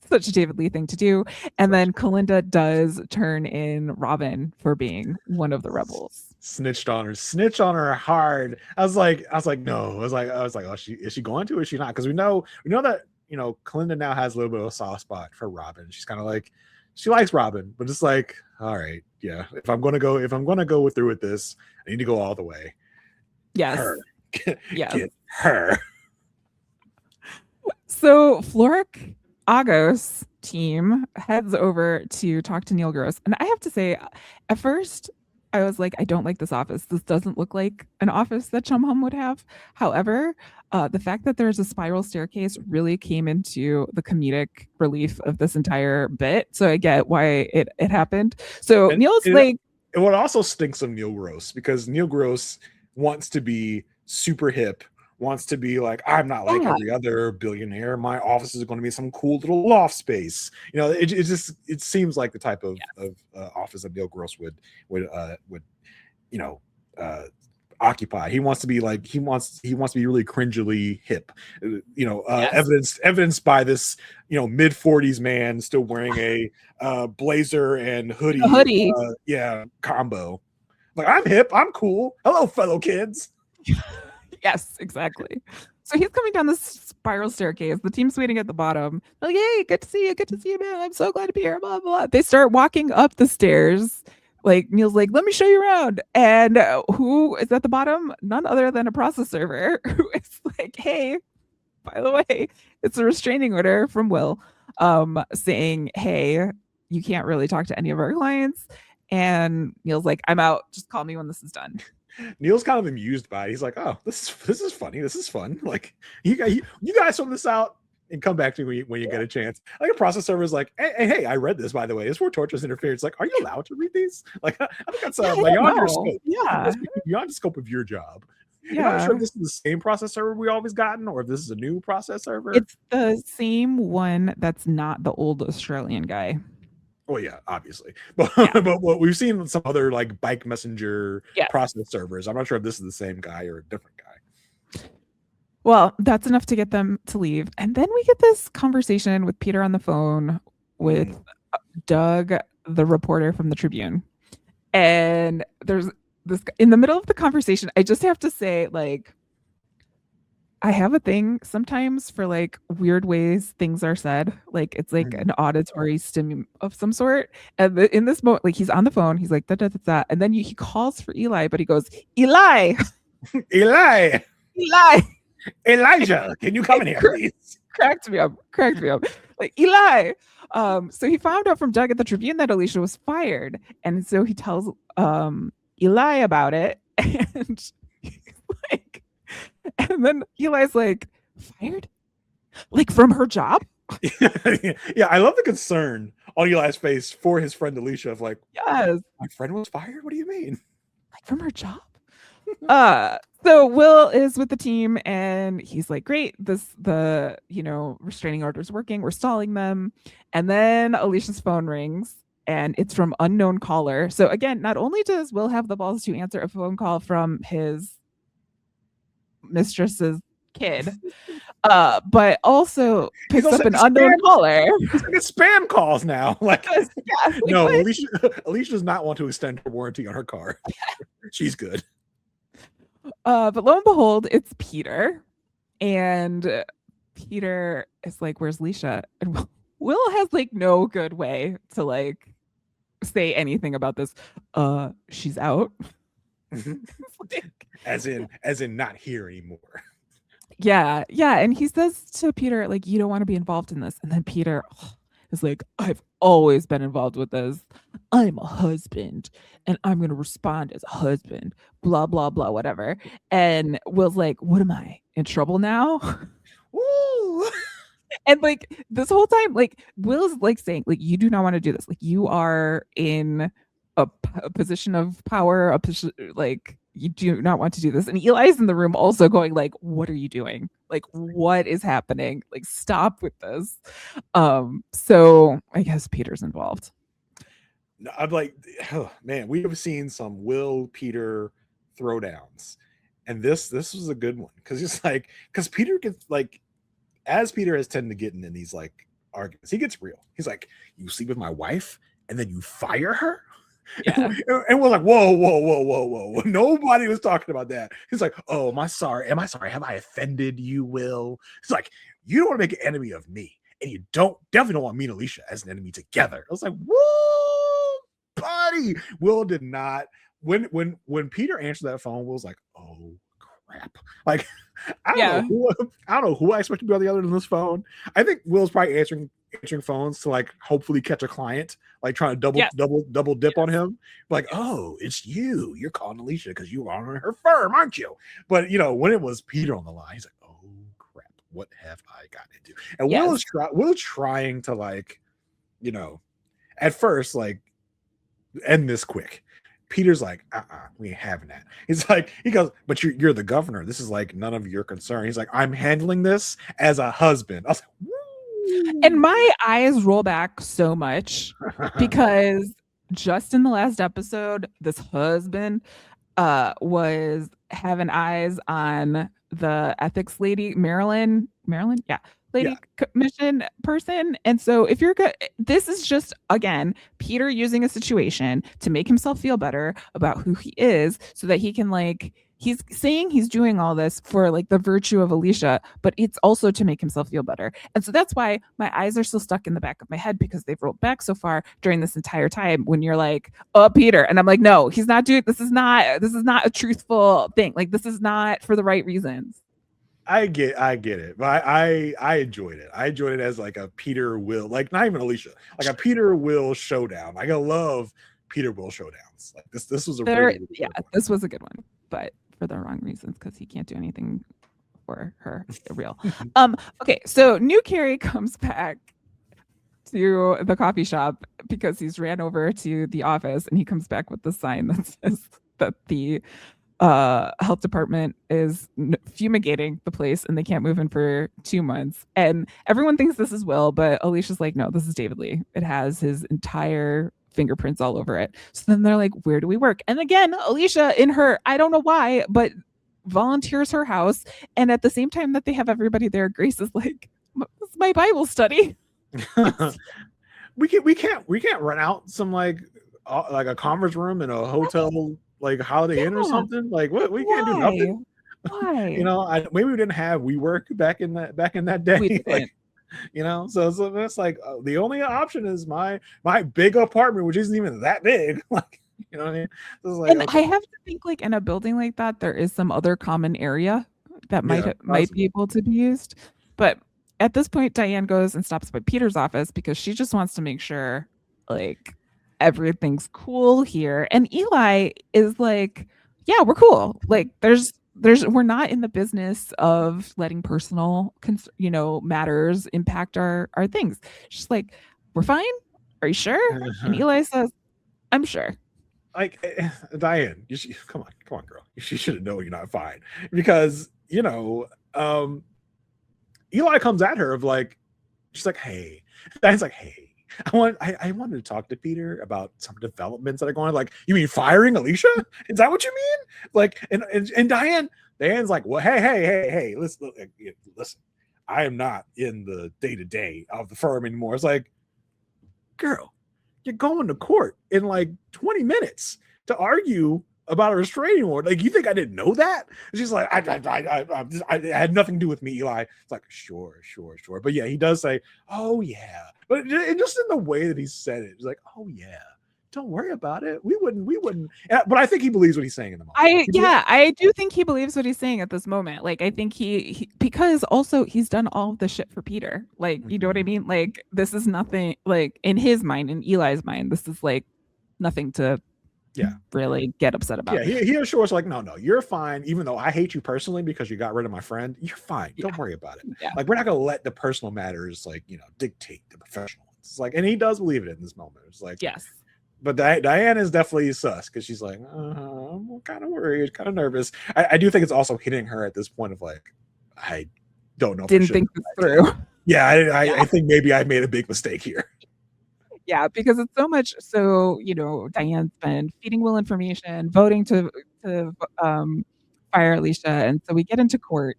Such a David Lee thing to do. And then Kalinda does turn in Robin for being one of the rebels. Snitch on her hard. I was like, no. I was like, oh, is she going to, or is she not? Because we know that, you know, Kalinda now has a little bit of a soft spot for Robin. She's kind of like, she likes Robin, but it's like, all right, yeah, if I'm gonna go through with this, I need to go all the way. Yes. Get her. So Florrick Agos team heads over to talk to Neil Gross. And I have to say, at first, I was like, I don't like this office. This doesn't look like an office that Chum Hum would have. However, the fact that there's a spiral staircase really came into the comedic relief of this entire bit. So I get why it happened. So Neil's like... And what also stinks of Neil Gross, because Neil Gross wants to be super hip, wants to be like, I'm not like every other billionaire. My office is going to be some cool little loft space. You know, it seems like the type of office that Neil Gross would occupy. He wants to be like, he wants to be really cringily hip. Evidenced by this, mid 40s man still wearing a blazer and hoodie. Combo. Like, I'm hip, I'm cool. Hello, fellow kids. Yes, exactly. So he's coming down this spiral staircase. The team's waiting at the bottom. They're like, hey, good to see you, man. I'm so glad to be here. Blah, blah. They start walking up the stairs. Like, Neil's like, let me show you around. And who is at the bottom? None other than a process server who is like, hey, by the way, it's a restraining order from Will saying, hey, you can't really talk to any of our clients. And Neil's like, I'm out. Just call me when this is done. Neil's kind of amused by it. He's like, oh, this is funny. This is fun. Like, you guys sort this out and come back to me when you get a chance. Like, a process server is like, hey, I read this, by the way. It's for torturous interference. Like, are you allowed to read these? Like, I think that's beyond your scope. Yeah. That's beyond the scope of your job. Yeah. I'm not sure if this is the same process server we always gotten, or if this is a new process server. It's the same one that's not the old Australian guy. Oh yeah, obviously, but what we've seen some other like bike messenger process servers. I'm not sure if this is the same guy or a different guy. Well, that's enough to get them to leave, and then we get this conversation with Peter on the phone with Doug, the reporter from the Tribune, and there's this in the middle of the conversation. I just have to say, like, I have a thing sometimes for like weird ways things are said. Like, it's like an auditory stimulum of some sort. And in this moment, like, he's on the phone, he's like, da, da, da, da. And then he calls for Eli, but he goes, Eli, Elijah, can you come in here, please? Cracked me up. Like, Eli. So he found out from Doug at the Tribune that Alicia was fired. And so he tells Eli about it. And he's like, and then Eli's like, fired? Like, from her job? Yeah, I love the concern on Eli's face for his friend Alicia of like, yes, my friend was fired? What do you mean? Like, from her job? So Will is with the team and he's like, great, the restraining order is working, we're stalling them. And then Alicia's phone rings and it's from unknown caller. So again, not only does Will have the balls to answer a phone call from his mistress's kid, but also picks up an unknown caller. He's gonna get spam calls now. Like, yeah, no, Alicia does not want to extend her warranty on her car. She's good. But lo and behold, it's Peter, and Peter is like, "Where's Alicia?" And Will has like no good way to like say anything about this. She's out. Like, as in not here anymore. Yeah, and he says to Peter, like, you don't want to be involved in this. And then Peter is like, I've always been involved with this. I'm a husband and I'm gonna respond as a husband, blah blah blah, whatever. And Will's like, what am I, in trouble now? Woo! And like this whole time, like, Will's like saying, like, you do not want to do this, like, you are in a position of power, a position, like, you do not want to do this. And Eli's in the room also going like, what are you doing? Like, what is happening? Like, stop with this. So I guess Peter's involved. I'm like, oh, man, we have seen some Will Peter throwdowns, and this was a good one because Peter gets like, as Peter has tended to get in these like arguments, he gets real. He's like, you sleep with my wife and then you fire her? Yeah. And we're like, whoa. Nobody was talking about that. He's like, oh, am I sorry? Have I offended you, Will? It's like, you don't want to make an enemy of me, and you definitely don't want me and Alicia as an enemy together. I was like, whoa, buddy. Will did not. When Peter answered that phone, Will's like, oh crap. Like, I don't know who I expect to be on the other end of this phone. I think Will's probably answering phones to like hopefully catch a client, like trying to double dip on him. Like, oh, it's you. You're calling Alicia because you are on her firm, aren't you? But when it was Peter on the line, he's like, oh crap, what have I gotten into? And Will's trying to like, at first like end this quick. Peter's like, we ain't having that. He goes, but you're the governor. This is like none of your concern. He's like, I'm handling this as a husband. I was like, woo. And my eyes roll back so much because just in the last episode, this husband was having eyes on the ethics lady, Marilyn. Yeah. Lady commission person. And so if you're good, this is just, again, Peter using a situation to make himself feel better about who he is so that he can like, he's saying he's doing all this for like the virtue of Alicia, but it's also to make himself feel better. And so that's why my eyes are still stuck in the back of my head because they've rolled back so far during this entire time when you're like, oh, Peter. And I'm like, no, he's not doing, this is not a truthful thing. Like, this is not for the right reasons. I get it, but I enjoyed it. I enjoyed it as like a Peter Will, like not even Alicia, like a Peter Will showdown. Like I love Peter Will showdowns. Like this was this was a good one, but for the wrong reasons because he can't do anything for her real. Okay, so new Cary comes back to the coffee shop because he's ran over to the office and he comes back with the sign that says that the health department is fumigating the place and they can't move in for 2 months. And everyone thinks this is Will, but Alicia's like, no, this is David Lee. It has his entire fingerprints all over it. So then they're like, where do we work? And again, Alicia in her, I don't know why, but volunteers her house. And at the same time that they have everybody there, Grace is like, this is my Bible study. we can't rent out some like a conference room in a hotel like Holiday Inn or something. Like what? We can't do nothing. Why? Maybe we didn't have WeWork back in that day. Like, so that's like the only option is my big apartment, which isn't even that big. Like, you know what I mean? So like, and I have to think like in a building like that, there is some other common area that might be able to be used. But at this point, Diane goes and stops by Peter's office because she just wants to make sure like everything's cool here. And Eli is like, yeah, we're cool. Like we're not in the business of letting personal matters impact our things. She's like, we're fine. Are you sure? And Eli says, I'm sure. Like, Diane, come on, girl. You should have known you're not fine because Eli comes at her of like, she's like, hey. Diane's like, hey, I wanted to talk to Peter about some developments that are going on. Like, you mean firing Alicia? Is that what you mean? Like, and Diane's like, well, hey, listen. I am not in the day-to-day of the firm anymore. It's like, girl, you're going to court in like 20 minutes to argue about a restraining order. Like, you think I didn't know that? She's like, I had nothing to do with me, Eli. It's like, sure. But yeah, he does say, oh yeah. But just in the way that he said it, it's like, oh yeah, don't worry about it. We wouldn't. But I think he believes what he's saying in the moment. I do think he believes what he's saying at this moment. Like, I think he because also he's done all of the shit for Peter. Like, you know what I mean? Like, this is nothing, like in his mind, in Eli's mind, this is like nothing to really get upset about. Yeah, he assures like, no, you're fine. Even though I hate you personally because you got rid of my friend, you're fine. Don't worry about it. Yeah. Like, we're not gonna let the personal matters like dictate the professional ones. It's like, and he does believe it in this moment. It's like, yes. But Diane is definitely sus because she's like, I'm kind of worried, kind of nervous. I do think it's also hitting her at this point of like, I don't know. Didn't think this through. Yeah, I think maybe I made a big mistake here. Yeah, because it's so much. So, Diane's been feeding Will information, voting to fire Alicia. And so we get into court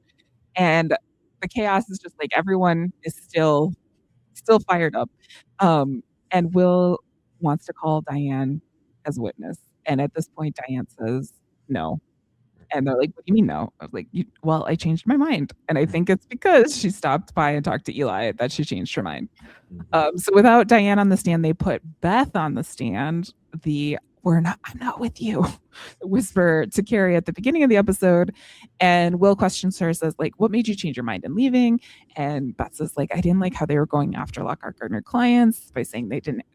and the chaos is just like everyone is still fired up. And Will wants to call Diane as a witness. And at this point, Diane says no. And they're like, what do you mean no? I was like, well, I changed my mind. And I think it's because she stopped by and talked to Eli that she changed her mind. So without Diane on the stand, they put Beth on the stand, the I'm not with you, whisper to Cary at the beginning of the episode. And Will questions her, says, like, what made you change your mind in leaving? And Beth says, like, I didn't like how they were going after Lockhart Gardner clients by saying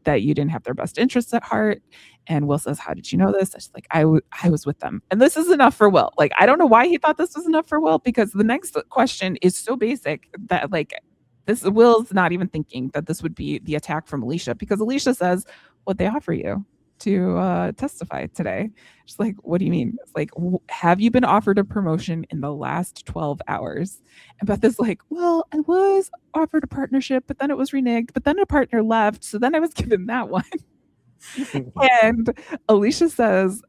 that you didn't have their best interests at heart. And Will says, how did you know this? She's like, I was with them. And this is enough for Will. Like, I don't know why he thought this was enough for Will, because the next question is so basic that, like, this Will's not even thinking that this would be the attack from Alicia, because Alicia says, what they offer you to testify today. She's like, what do you mean? It's like, have you been offered a promotion in the last 12 hours? And Beth is like, well, I was offered a partnership, but then it was reneged, but then a partner left, so then I was given that one. And Alicia says,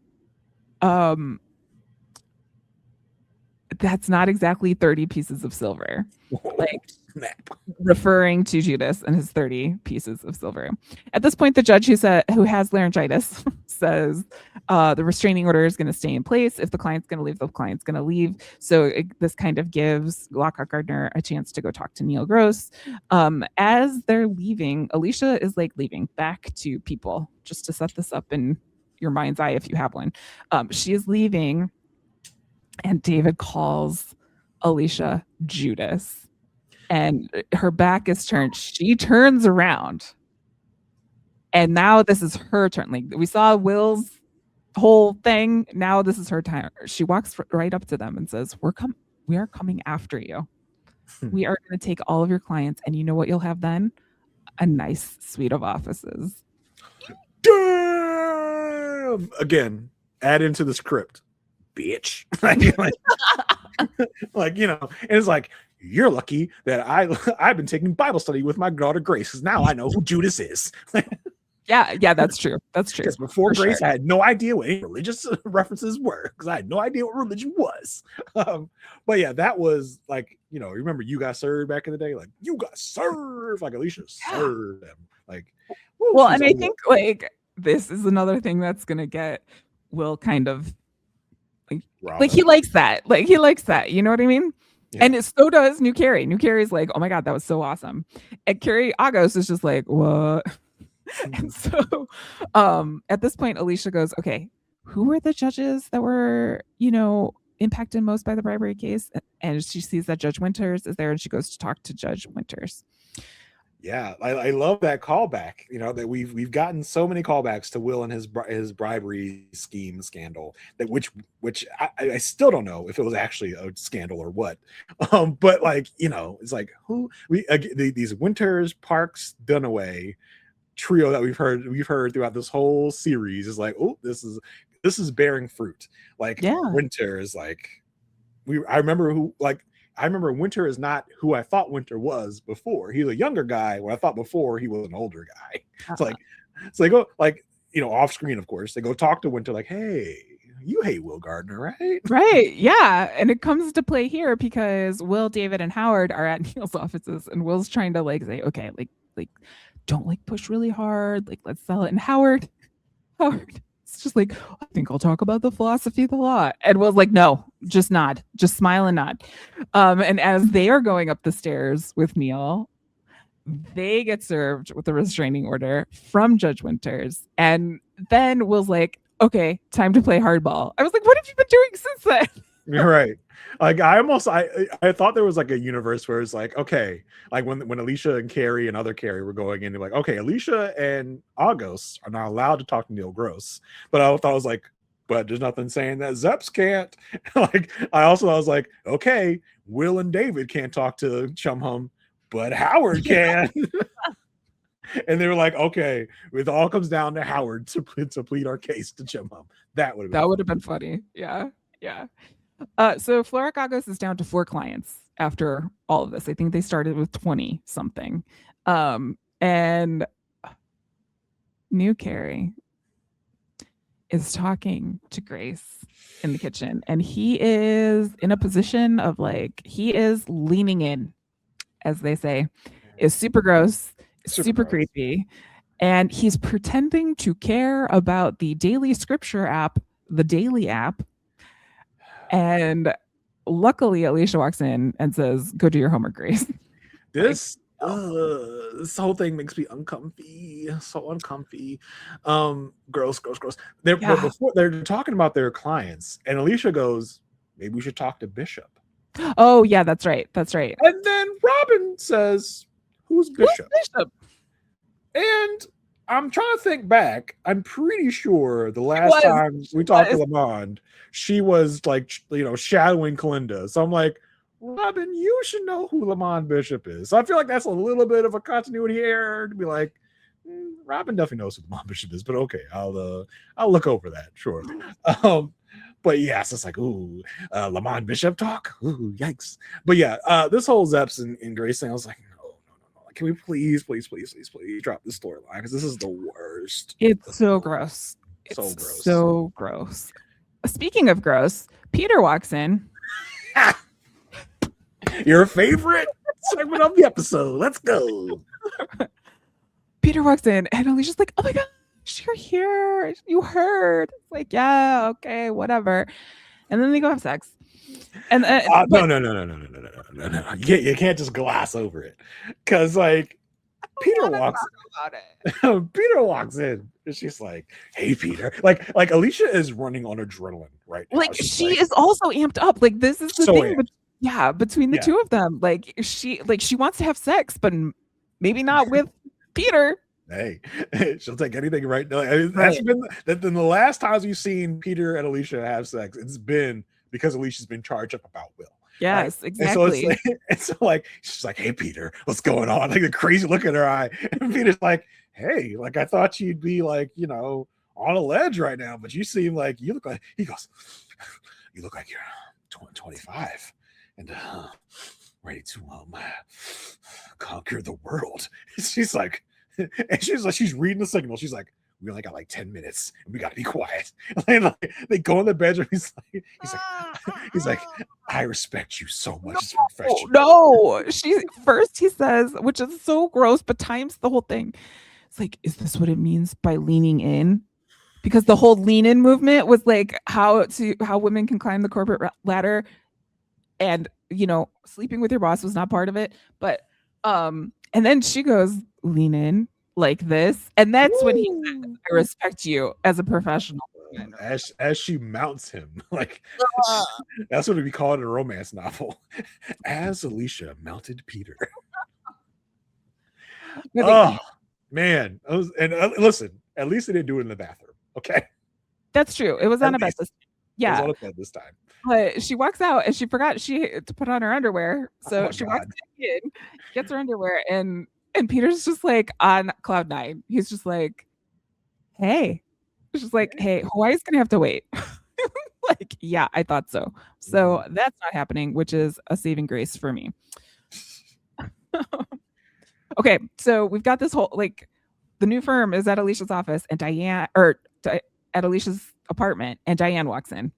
that's not exactly 30 pieces of silver. Like, referring to Judas and his 30 pieces of silver. At this point, the judge who has laryngitis says the restraining order is going to stay in place. If the client's going to leave, the client's going to leave. So this kind of gives Lockhart Gardner a chance to go talk to Neil Gross. As they're leaving, Alicia is like leaving back to people, just to set this up in your mind's eye if you have one. She is leaving, and David calls Alicia Judas. And her back is turned. She turns around. And now this is her turn. Like, we saw Will's whole thing. Now this is her time. She walks right up to them and says, we are coming after you. We are going to take all of your clients. And you know what you'll have then? A nice suite of offices. Damn! Again, add into the script. Bitch. Like, you know, and it's like, you're lucky that I've been taking Bible study with my daughter Grace, because now I know who Judas is. Yeah, that's true. That's true. Because before Grace, sure, I had no idea what any religious references were, because I had no idea what religion was. But yeah, that was like, you know, remember You Got Served back in the day? Like, you got served, like Alicia served them. Like, woo, well, and I think like this is another thing that's gonna get Will kind of like he likes that. Like, he likes that. You know what I mean? Yeah. And so does New Cary. New Cary's like, oh my God, that was so awesome. And Cary Agos is just like, what? And so at this point, Alicia goes, okay, who were the judges that were, you know, impacted most by the bribery case? And she sees that Judge Winters is there, and she goes to talk to Judge Winters. Yeah, I love that callback. You know, that we've gotten so many callbacks to Will and his bribery scheme scandal, that which I still don't know if it was actually a scandal or what. But like, you know, it's like these Winters, Parks, Dunaway trio that we've heard throughout this whole series is like, oh, this is bearing fruit. Like, yeah. Winter is like, I remember Winter is not who I thought Winter was before. He's a younger guy when I thought before he was an older guy. So they go, like, you know, off screen, of course, they go talk to Winter like, hey, you hate Will Gardner, right? Right. Yeah. And it comes to play here because Will, David, and Howard are at Neil's offices, and Will's trying to like say, okay, like don't like push really hard. Like, let's sell it. And Howard, it's just like, I think I'll talk about the philosophy of the law. And Will's like, no, just nod, just smile and nod. And as they are going up the stairs with Neil, they get served with a restraining order from Judge Winters. And then Will's like, okay, time to play hardball. I was like, what have you been doing since then? You're right. Like, I thought there was like a universe where it's like, okay, like when Alicia and Cary and other Cary were going in, they're like, okay, Alicia and Agos are not allowed to talk to Neil Gross. But I thought I was like, but there's nothing saying that Zeps can't. Like, I was like, okay, Will and David can't talk to Chum Hum, but Howard can. And they were like, okay, it all comes down to Howard to plead our case to Chum Hum. That would have been funny. Yeah. So Florrick Agos is down to 4 clients after all of this. I think they started with 20 something. And New Cary is talking to Grace in the kitchen, and he is in a position of like, he is leaning in, as they say. Is super gross, super creepy. And he's pretending to care about the daily scripture app, the Daily app. And luckily, Alicia walks in and says, go do your homework, Grace. This This whole thing makes me uncomfy, so uncomfy. Gross. But before they're talking about their clients, and Alicia goes, maybe we should talk to Bishop. Oh yeah, that's right. And then Robin says, who's Bishop? And I'm trying to think back. I'm pretty sure the last time we talked to Lamond, she was like, shadowing Kalinda. So I'm like, Robin, you should know who Lamond Bishop is. So I feel like that's a little bit of a continuity error to be like, Robin definitely knows who Lamond Bishop is, but okay, I'll look over that, sure. But yes, it's like, ooh, Lamond Bishop talk? Ooh, yikes. But yeah, this whole Zeps and Grace thing, I was like, no. Can we please drop this storyline? Because this is the worst. It's so gross. So gross. Speaking of gross, Peter walks in. Your favorite segment of the episode. Let's go. Peter walks in and Alicia's like, oh my gosh, you're here. You heard. It's like, yeah, okay, whatever. And then they go have sex. And no. You can't just gloss over it. Because like Peter walks in and she's like, hey Peter. Like Alicia is running on adrenaline right now. Like she is also amped up. Like this is the thing. Between the two of them. Like she wants to have sex, but maybe not with Peter. Hey, she'll take anything right now. That's been the last times you've seen Peter and Alicia have sex. It's been because Alicia's been charged up about Will. Yes, exactly. And so she's like, hey Peter, what's going on? Like the crazy look in her eye. And Peter's like, hey, like I thought you'd be like, on a ledge right now, but you seem like he goes, you look like you're 25 and ready to conquer the world. She's like, she's reading the signal. She's like, we only got like 10 minutes and we got to be quiet. And they go in the bedroom. He's like, I respect you so much. No, he says, which is so gross, but times the whole thing. It's like, is this what it means by leaning in? Because the whole lean in movement was like how women can climb the corporate ladder, and sleeping with your boss was not part of it. But and then she goes, lean in like this, and that's when he said, I respect you as a professional. As she mounts him, like that's what we call it in a romance novel. As Alicia mounted Peter. Oh man, listen, at least they didn't do it in the bathroom. Okay, that's true. It was on a bed. Yeah, it was on a bed this time. But she walks out and she forgot to put on her underwear, so she walks in, gets her underwear, and Peter's just like on cloud 9. He's just like, hey. She's like, hey, Hawaii's gonna have to wait. Like, yeah, I thought so. So that's not happening, which is a saving grace for me. Okay, so we've got this whole the new firm is at Alicia's office, and Diane at Alicia's apartment, and Diane walks in.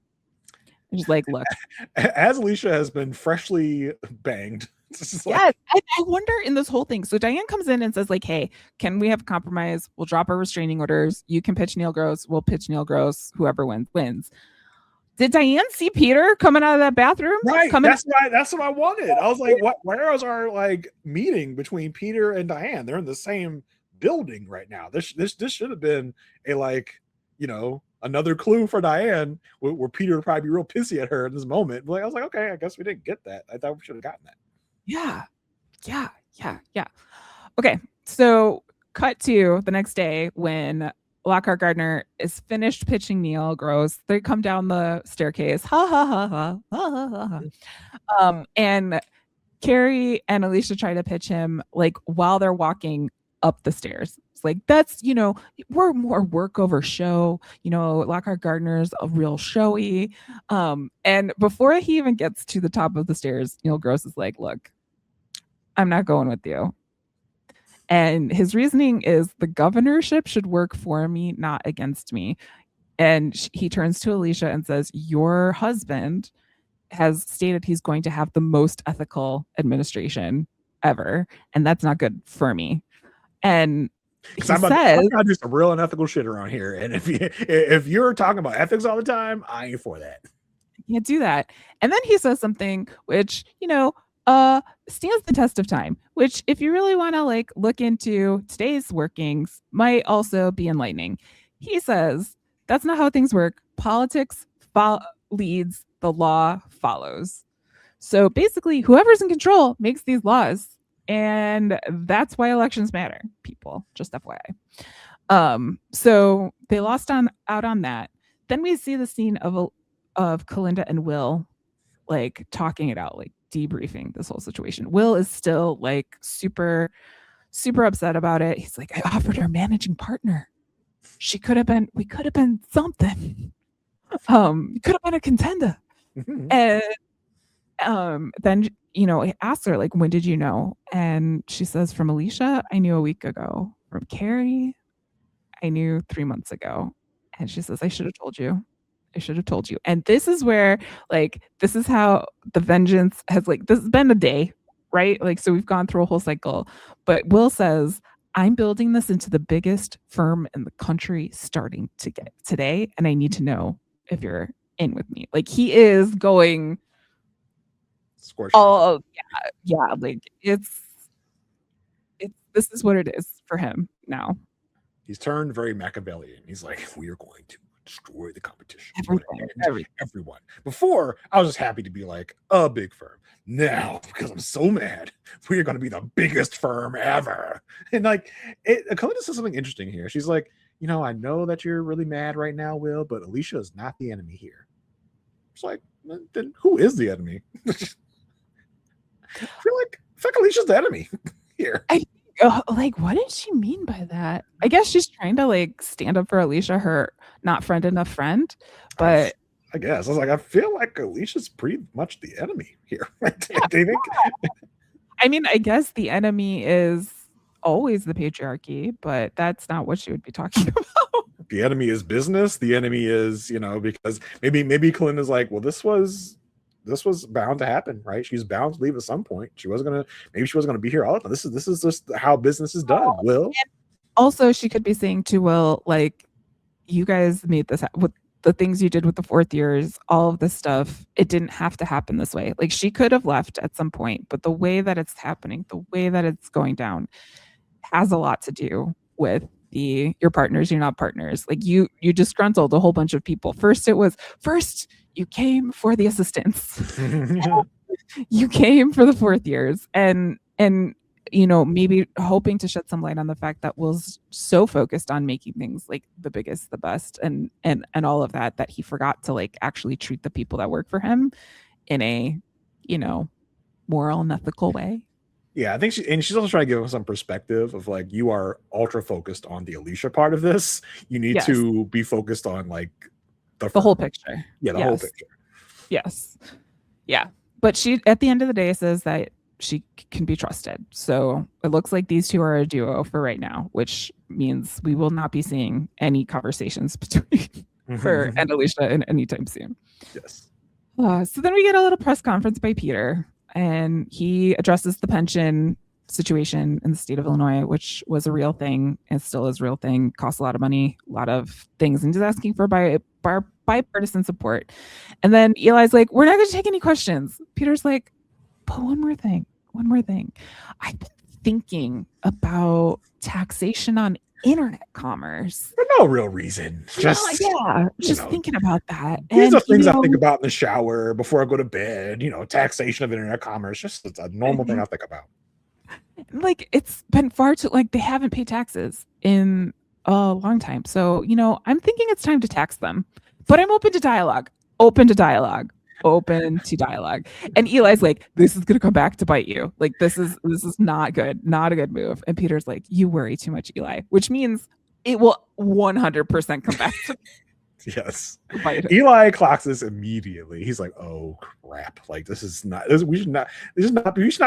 And she's like, look, as Alicia has been freshly banged. Yes, I wonder in this whole thing. So Diane comes in and says, like, hey, can we have a compromise? We'll drop our restraining orders. You can pitch Neil Gross. We'll pitch Neil Gross. Whoever wins. Did Diane see Peter coming out of that bathroom? Right. That's what I wanted. I was like, where was our meeting between Peter and Diane? They're in the same building right now. This should have been a another clue for Diane where Peter would probably be real pissy at her in this moment. I was like, okay, I guess we didn't get that. I thought we should have gotten that. Yeah. Okay, so cut to the next day when Lockhart Gardner is finished pitching Neil Gross. They come down the staircase. Ha ha ha ha ha ha ha. And Cary and Alicia try to pitch him while they're walking up the stairs. It's like, that's, we're more work over show. Lockhart Gardner's a real showy. And before he even gets to the top of the stairs, Neil Gross is like, look, I'm not going with you. And his reasoning is the governorship should work for me, not against me. And he turns to Alicia and says, your husband has stated he's going to have the most ethical administration ever. And that's not good for me. And I'm gonna do some real unethical shit around here. And if you're talking about ethics all the time, I ain't for that. You can't do that. And then he says something which, stands the test of time, which if you really want to like look into today's workings might also be enlightening. He says that's not how things work. Politics leads, the law follows. So basically, whoever's in control makes these laws, and that's why elections matter, people. Just FYI. So they lost out on that. Then we see the scene of Kalinda and Will like talking it out, like debriefing this whole situation. Will is still like super upset about it. He's like, I offered her managing partner. We could have been something. Could have been a contender. And then he asks her like, when did you know? And she says, from Alicia, I knew a week ago. From Cary, I knew 3 months ago. And she says, I should have told you. And this is where like, this is how the vengeance has like, this has been a day, right? Like, so we've gone through a whole cycle, but Will says, I'm building this into the biggest firm in the country starting to get today. And I need to know if you're in with me. Like he is going, oh yeah. Like it's, this is what it is for him now. He's turned very Machiavellian. He's like, we are going to destroy the competition. Everyone. Before, I was just happy to be like a big firm. Now, because I'm so mad, we are going to be the biggest firm ever. And like, Kalinda says something interesting here. She's like, I know that you're really mad right now, Will, but Alicia is not the enemy here. It's like, then who is the enemy? I feel like Alicia's the enemy here. Like, what did she mean by that? I guess she's trying to like stand up for Alicia, her not friend enough friend. But I guess I was like, I feel like Alicia's pretty much the enemy here. David. I mean, I guess the enemy is always the patriarchy, but that's not what she would be talking about. The enemy is business. The enemy is, because maybe Kalinda's like, well, this was bound to happen, right? She's bound to leave at some point. She wasn't gonna be here all the time. This is just how business is done. Will. Also, she could be saying to Will, like, you guys made this with the things you did with the fourth years, all of this stuff. It didn't have to happen this way. Like she could have left at some point, but the way that it's happening, the way that it's going down, has a lot to do with your partners. You're not partners. Like you disgruntled a whole bunch of people. First you came for the assistants. You came for the fourth years and maybe hoping to shed some light on the fact that Will's so focused on making things like the biggest, the best, and all of that he forgot to like actually treat the people that work for him in a moral and ethical way. Yeah, I think she's also trying to give us some perspective of like, you are ultra focused on the Alicia part of this. You need to be focused on like the whole picture. Yeah, the whole picture. Yes. Yeah. But she, at the end of the day, says that she can be trusted. So it looks like these two are a duo for right now, which means we will not be seeing any conversations between her and Alicia anytime soon. Yes. So then we get a little press conference by Peter, and he addresses the pension situation in the state of Illinois, which was a real thing and still is a real thing, costs a lot of money, a lot of things, and he's asking for bipartisan support. And then Eli's like, we're not going to take any questions. Peter's like, but one more thing. I've been thinking about taxation on internet commerce. For no real reason. Just thinking about that. These are things I think about in the shower before I go to bed. Taxation of internet commerce. Just it's a normal thing I think about. Like it's been far too they haven't paid taxes in a long time. So, I'm thinking it's time to tax them. But I'm open to dialogue. And Eli's like, this is gonna come back to bite you. Like this is not good, not a good move. And Peter's like, you worry too much, Eli, which means it will 100% come back to yes. Eli clocks this immediately. He's like, oh crap. Like we should not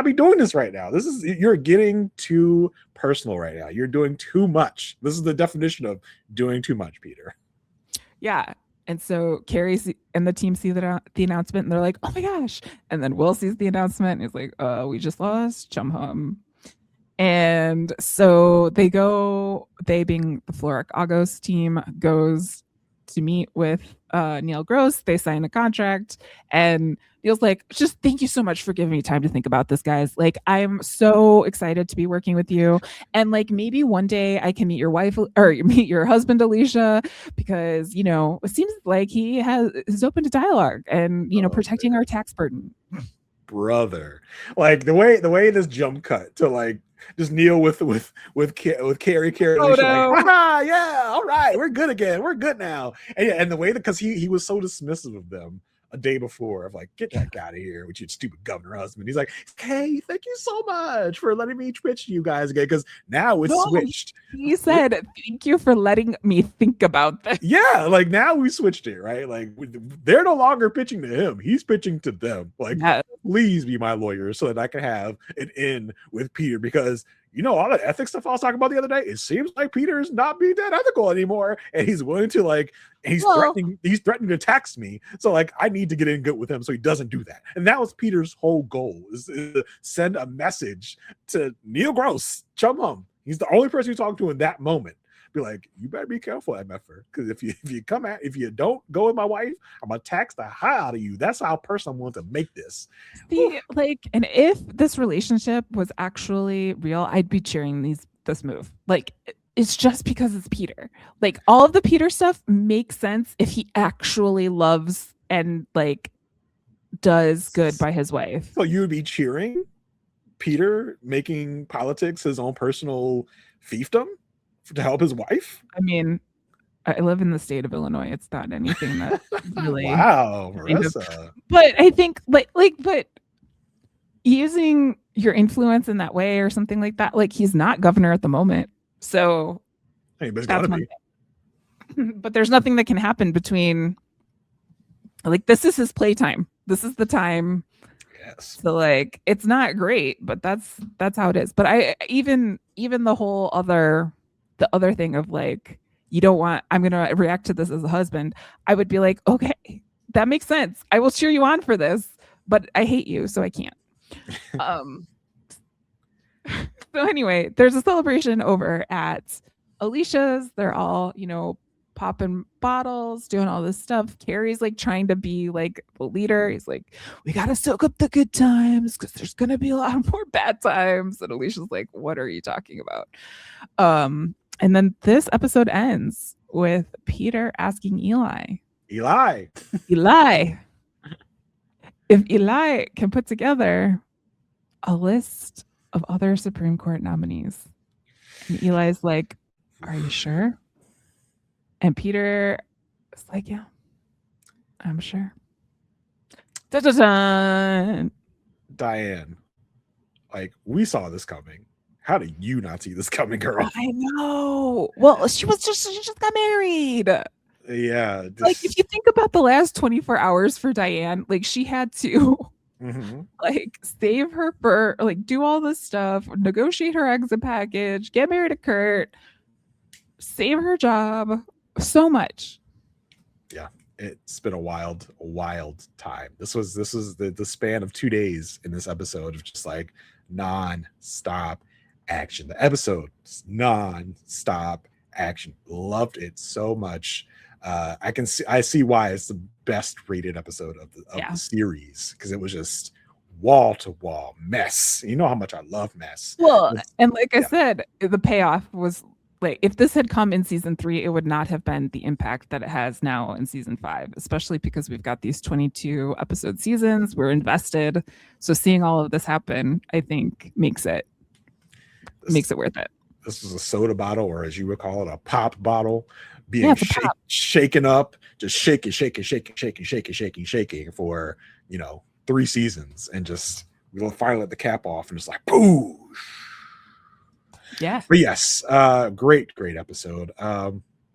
be doing this right now. You're getting too personal right now. You're doing too much. This is the definition of doing too much, Peter. Yeah. And so Cary and the team see the announcement and they're like, oh my gosh. And then Will sees the announcement and he's like, we just lost Chum Hum. And so they being the Florrick Agos team, goes to meet with Neil Gross. They sign a contract and Neil's like, just thank you so much for giving me time to think about this, guys. Like, I'm so excited to be working with you. And like, maybe one day I can meet your wife or meet your husband, Alicia, because, you know, it seems like he is open to dialogue and, you know, protecting our tax burden. Brother, like the way this jump cut to like just Neil with Cary, like, yeah, all right, we're good again, we're good now. And the way that, because he was so dismissive of them a day before, of like, get that guy out of here with your stupid governor husband. He's like, hey, thank you so much for letting me twitch you guys again, because now it's switched. He said, thank you for letting me think about this. Yeah, like now we switched it, right? Like they're no longer pitching to him, he's pitching to them. Like, please be my lawyer so that I can have an in with Peter, because you know, all the ethics stuff I was talking about the other day, it seems like Peter's not being that ethical anymore, and he's willing to like, he's threatening to tax me. So like, I need to get in good with him so he doesn't do that. And that was Peter's whole goal, is to send a message to Neil Gross, chum hum. He's the only person you talk to in that moment. Be like, you better be careful, MFer, because if you don't go with my wife, I'm gonna tax the high out of you. That's how person I'm willing to make this. Like, and if this relationship was actually real, I'd be cheering this move. Like, it's just because it's Peter. Like, all of the Peter stuff makes sense if he actually loves and like does good by his wife. So you would be cheering Peter making politics his own personal fiefdom to help his wife? I mean, I live in the state of Illinois. It's not anything that really wow, Marissa. But I think but using your influence in that way or something like that, like, he's not governor at the moment. So hey, but it's gotta be. But there's nothing that can happen between, like, this is his playtime. This is the time. Yes. So like, it's not great, but that's how it is. But I even the whole other thing of like, I'm gonna react to this as a husband. I would be like, okay, that makes sense. I will cheer you on for this, but I hate you, so I can't. So anyway, there's a celebration over at Alicia's. They're all, you know, popping bottles, doing all this stuff. Cary's like trying to be like the leader. He's like, we gotta soak up the good times because there's gonna be a lot more bad times. And Alicia's like, what are you talking about? And then this episode ends with Peter asking Eli, if Eli can put together a list of other Supreme Court nominees. And Eli's like, are you sure? And Peter is like, yeah, I'm sure. Da-da-da. Diane, like, we saw this coming. How did you not see this coming, girl? I know. Well, she just got married. Yeah. Like, if you think about the last 24 hours for Diane, like, she had to like save her for, like, do all this stuff, negotiate her exit package, get married to Kurt, save her job, so much. Yeah, it's been a wild time. This was the span of 2 days in this episode of just like non-stop action. The episode non-stop action. Loved it so much. I see why it's the best rated episode of the series, because it was just wall to wall mess. You know how much I love mess. Well, and like I said, the payoff was like, if this had come in season 3, it would not have been the impact that it has now in season 5, especially because we've got these 22 episode seasons. We're invested. So seeing all of this happen, I think makes it worth it. This was a soda bottle, or as you would call it, a pop bottle, being shaken up, just shaking for, you know, 3 seasons, and just we'll finally let the cap off and just like boo. Yeah. But yes, great episode.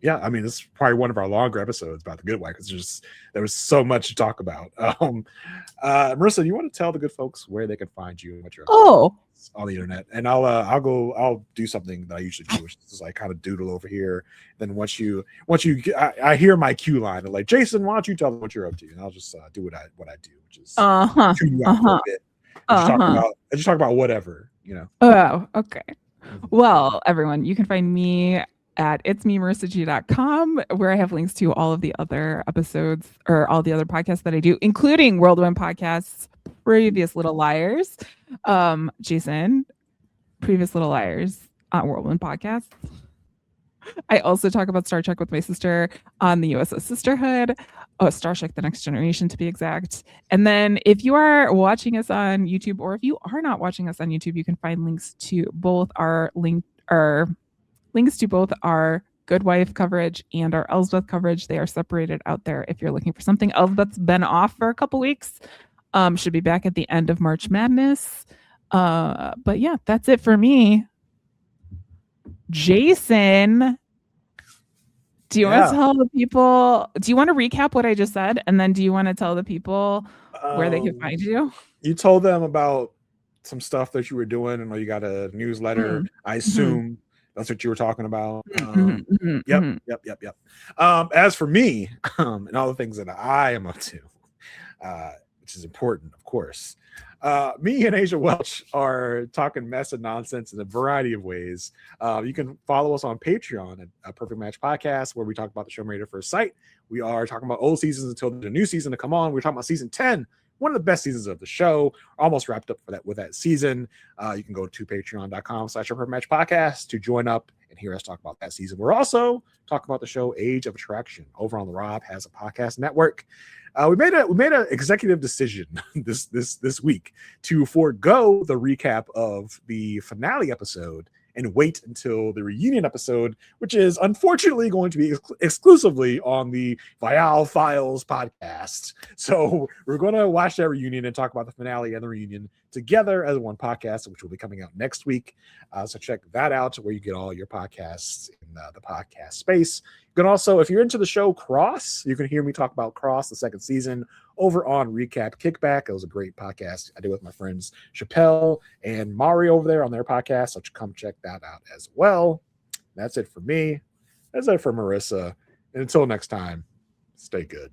Yeah, I mean, this is probably one of our longer episodes about the Good Wife, because there was so much to talk about. Marissa, you want to tell the good folks where they can find you and what you're on the internet? And I'll do something that I usually do, which is like kind of doodle over here. Then once you I hear my cue line of like, Jason, why don't you tell them what you're up to? And I'll just do what I do, which is tune you out for a bit. Just talk about whatever, you know. Oh, okay. Well, everyone, you can find me at itsmemarissag.com, where I have links to all of the other episodes or all the other podcasts that I do, including Whirlwind Podcasts, previous Little Liars. Jason, previous Little Liars on Whirlwind Podcasts. I also talk about Star Trek with my sister on the USS Sisterhood. Star Trek The Next Generation, to be exact. And then if you are watching us on YouTube, or if you are not watching us on YouTube, you can find links to both our Good Wife coverage and our Elsbeth coverage. They are separated out there if you're looking for something. Elsbeth's been off for a couple weeks. Should be back at the end of March Madness. But yeah, that's it for me. Jason, do you want to tell the people, do you want to recap what I just said? And then do you want to tell the people where they can find you? You told them about some stuff that you were doing, and you got a newsletter. I assume that's what you were talking about. Yep. As for me, and all the things that I am up to, which is important, of course. Me and Asia Welch are talking mess and nonsense in a variety of ways. You can follow us on Patreon at A Perfect Match Podcast, where we talk about the show Married at First Sight. We are talking about old seasons until the new season to come on. We're talking about season 10, one of the best seasons of the show. Almost wrapped up with that season. You can go to patreon.com/A Perfect Match Podcast to join up and hear us talk about that season. We're also talking about the show Age of Attraction over on the Rob Has a Podcast Network. We made an executive decision this week to forego the recap of the finale episode and wait until the reunion episode, which is unfortunately going to be exclusively on the Vial Files podcast. So we're going to watch that reunion and talk about the finale and the reunion together as one podcast, which will be coming out next week. So check that out, where you get all your podcasts in the podcast space. You can also, if you're into the show Cross, you can hear me talk about Cross, the second season, over on Recap Kickback. It was a great podcast I did with my friends Chappelle and Mari over there on their podcast. So come check that out as well. That's it for me. That's it for Marissa. And until next time, stay good.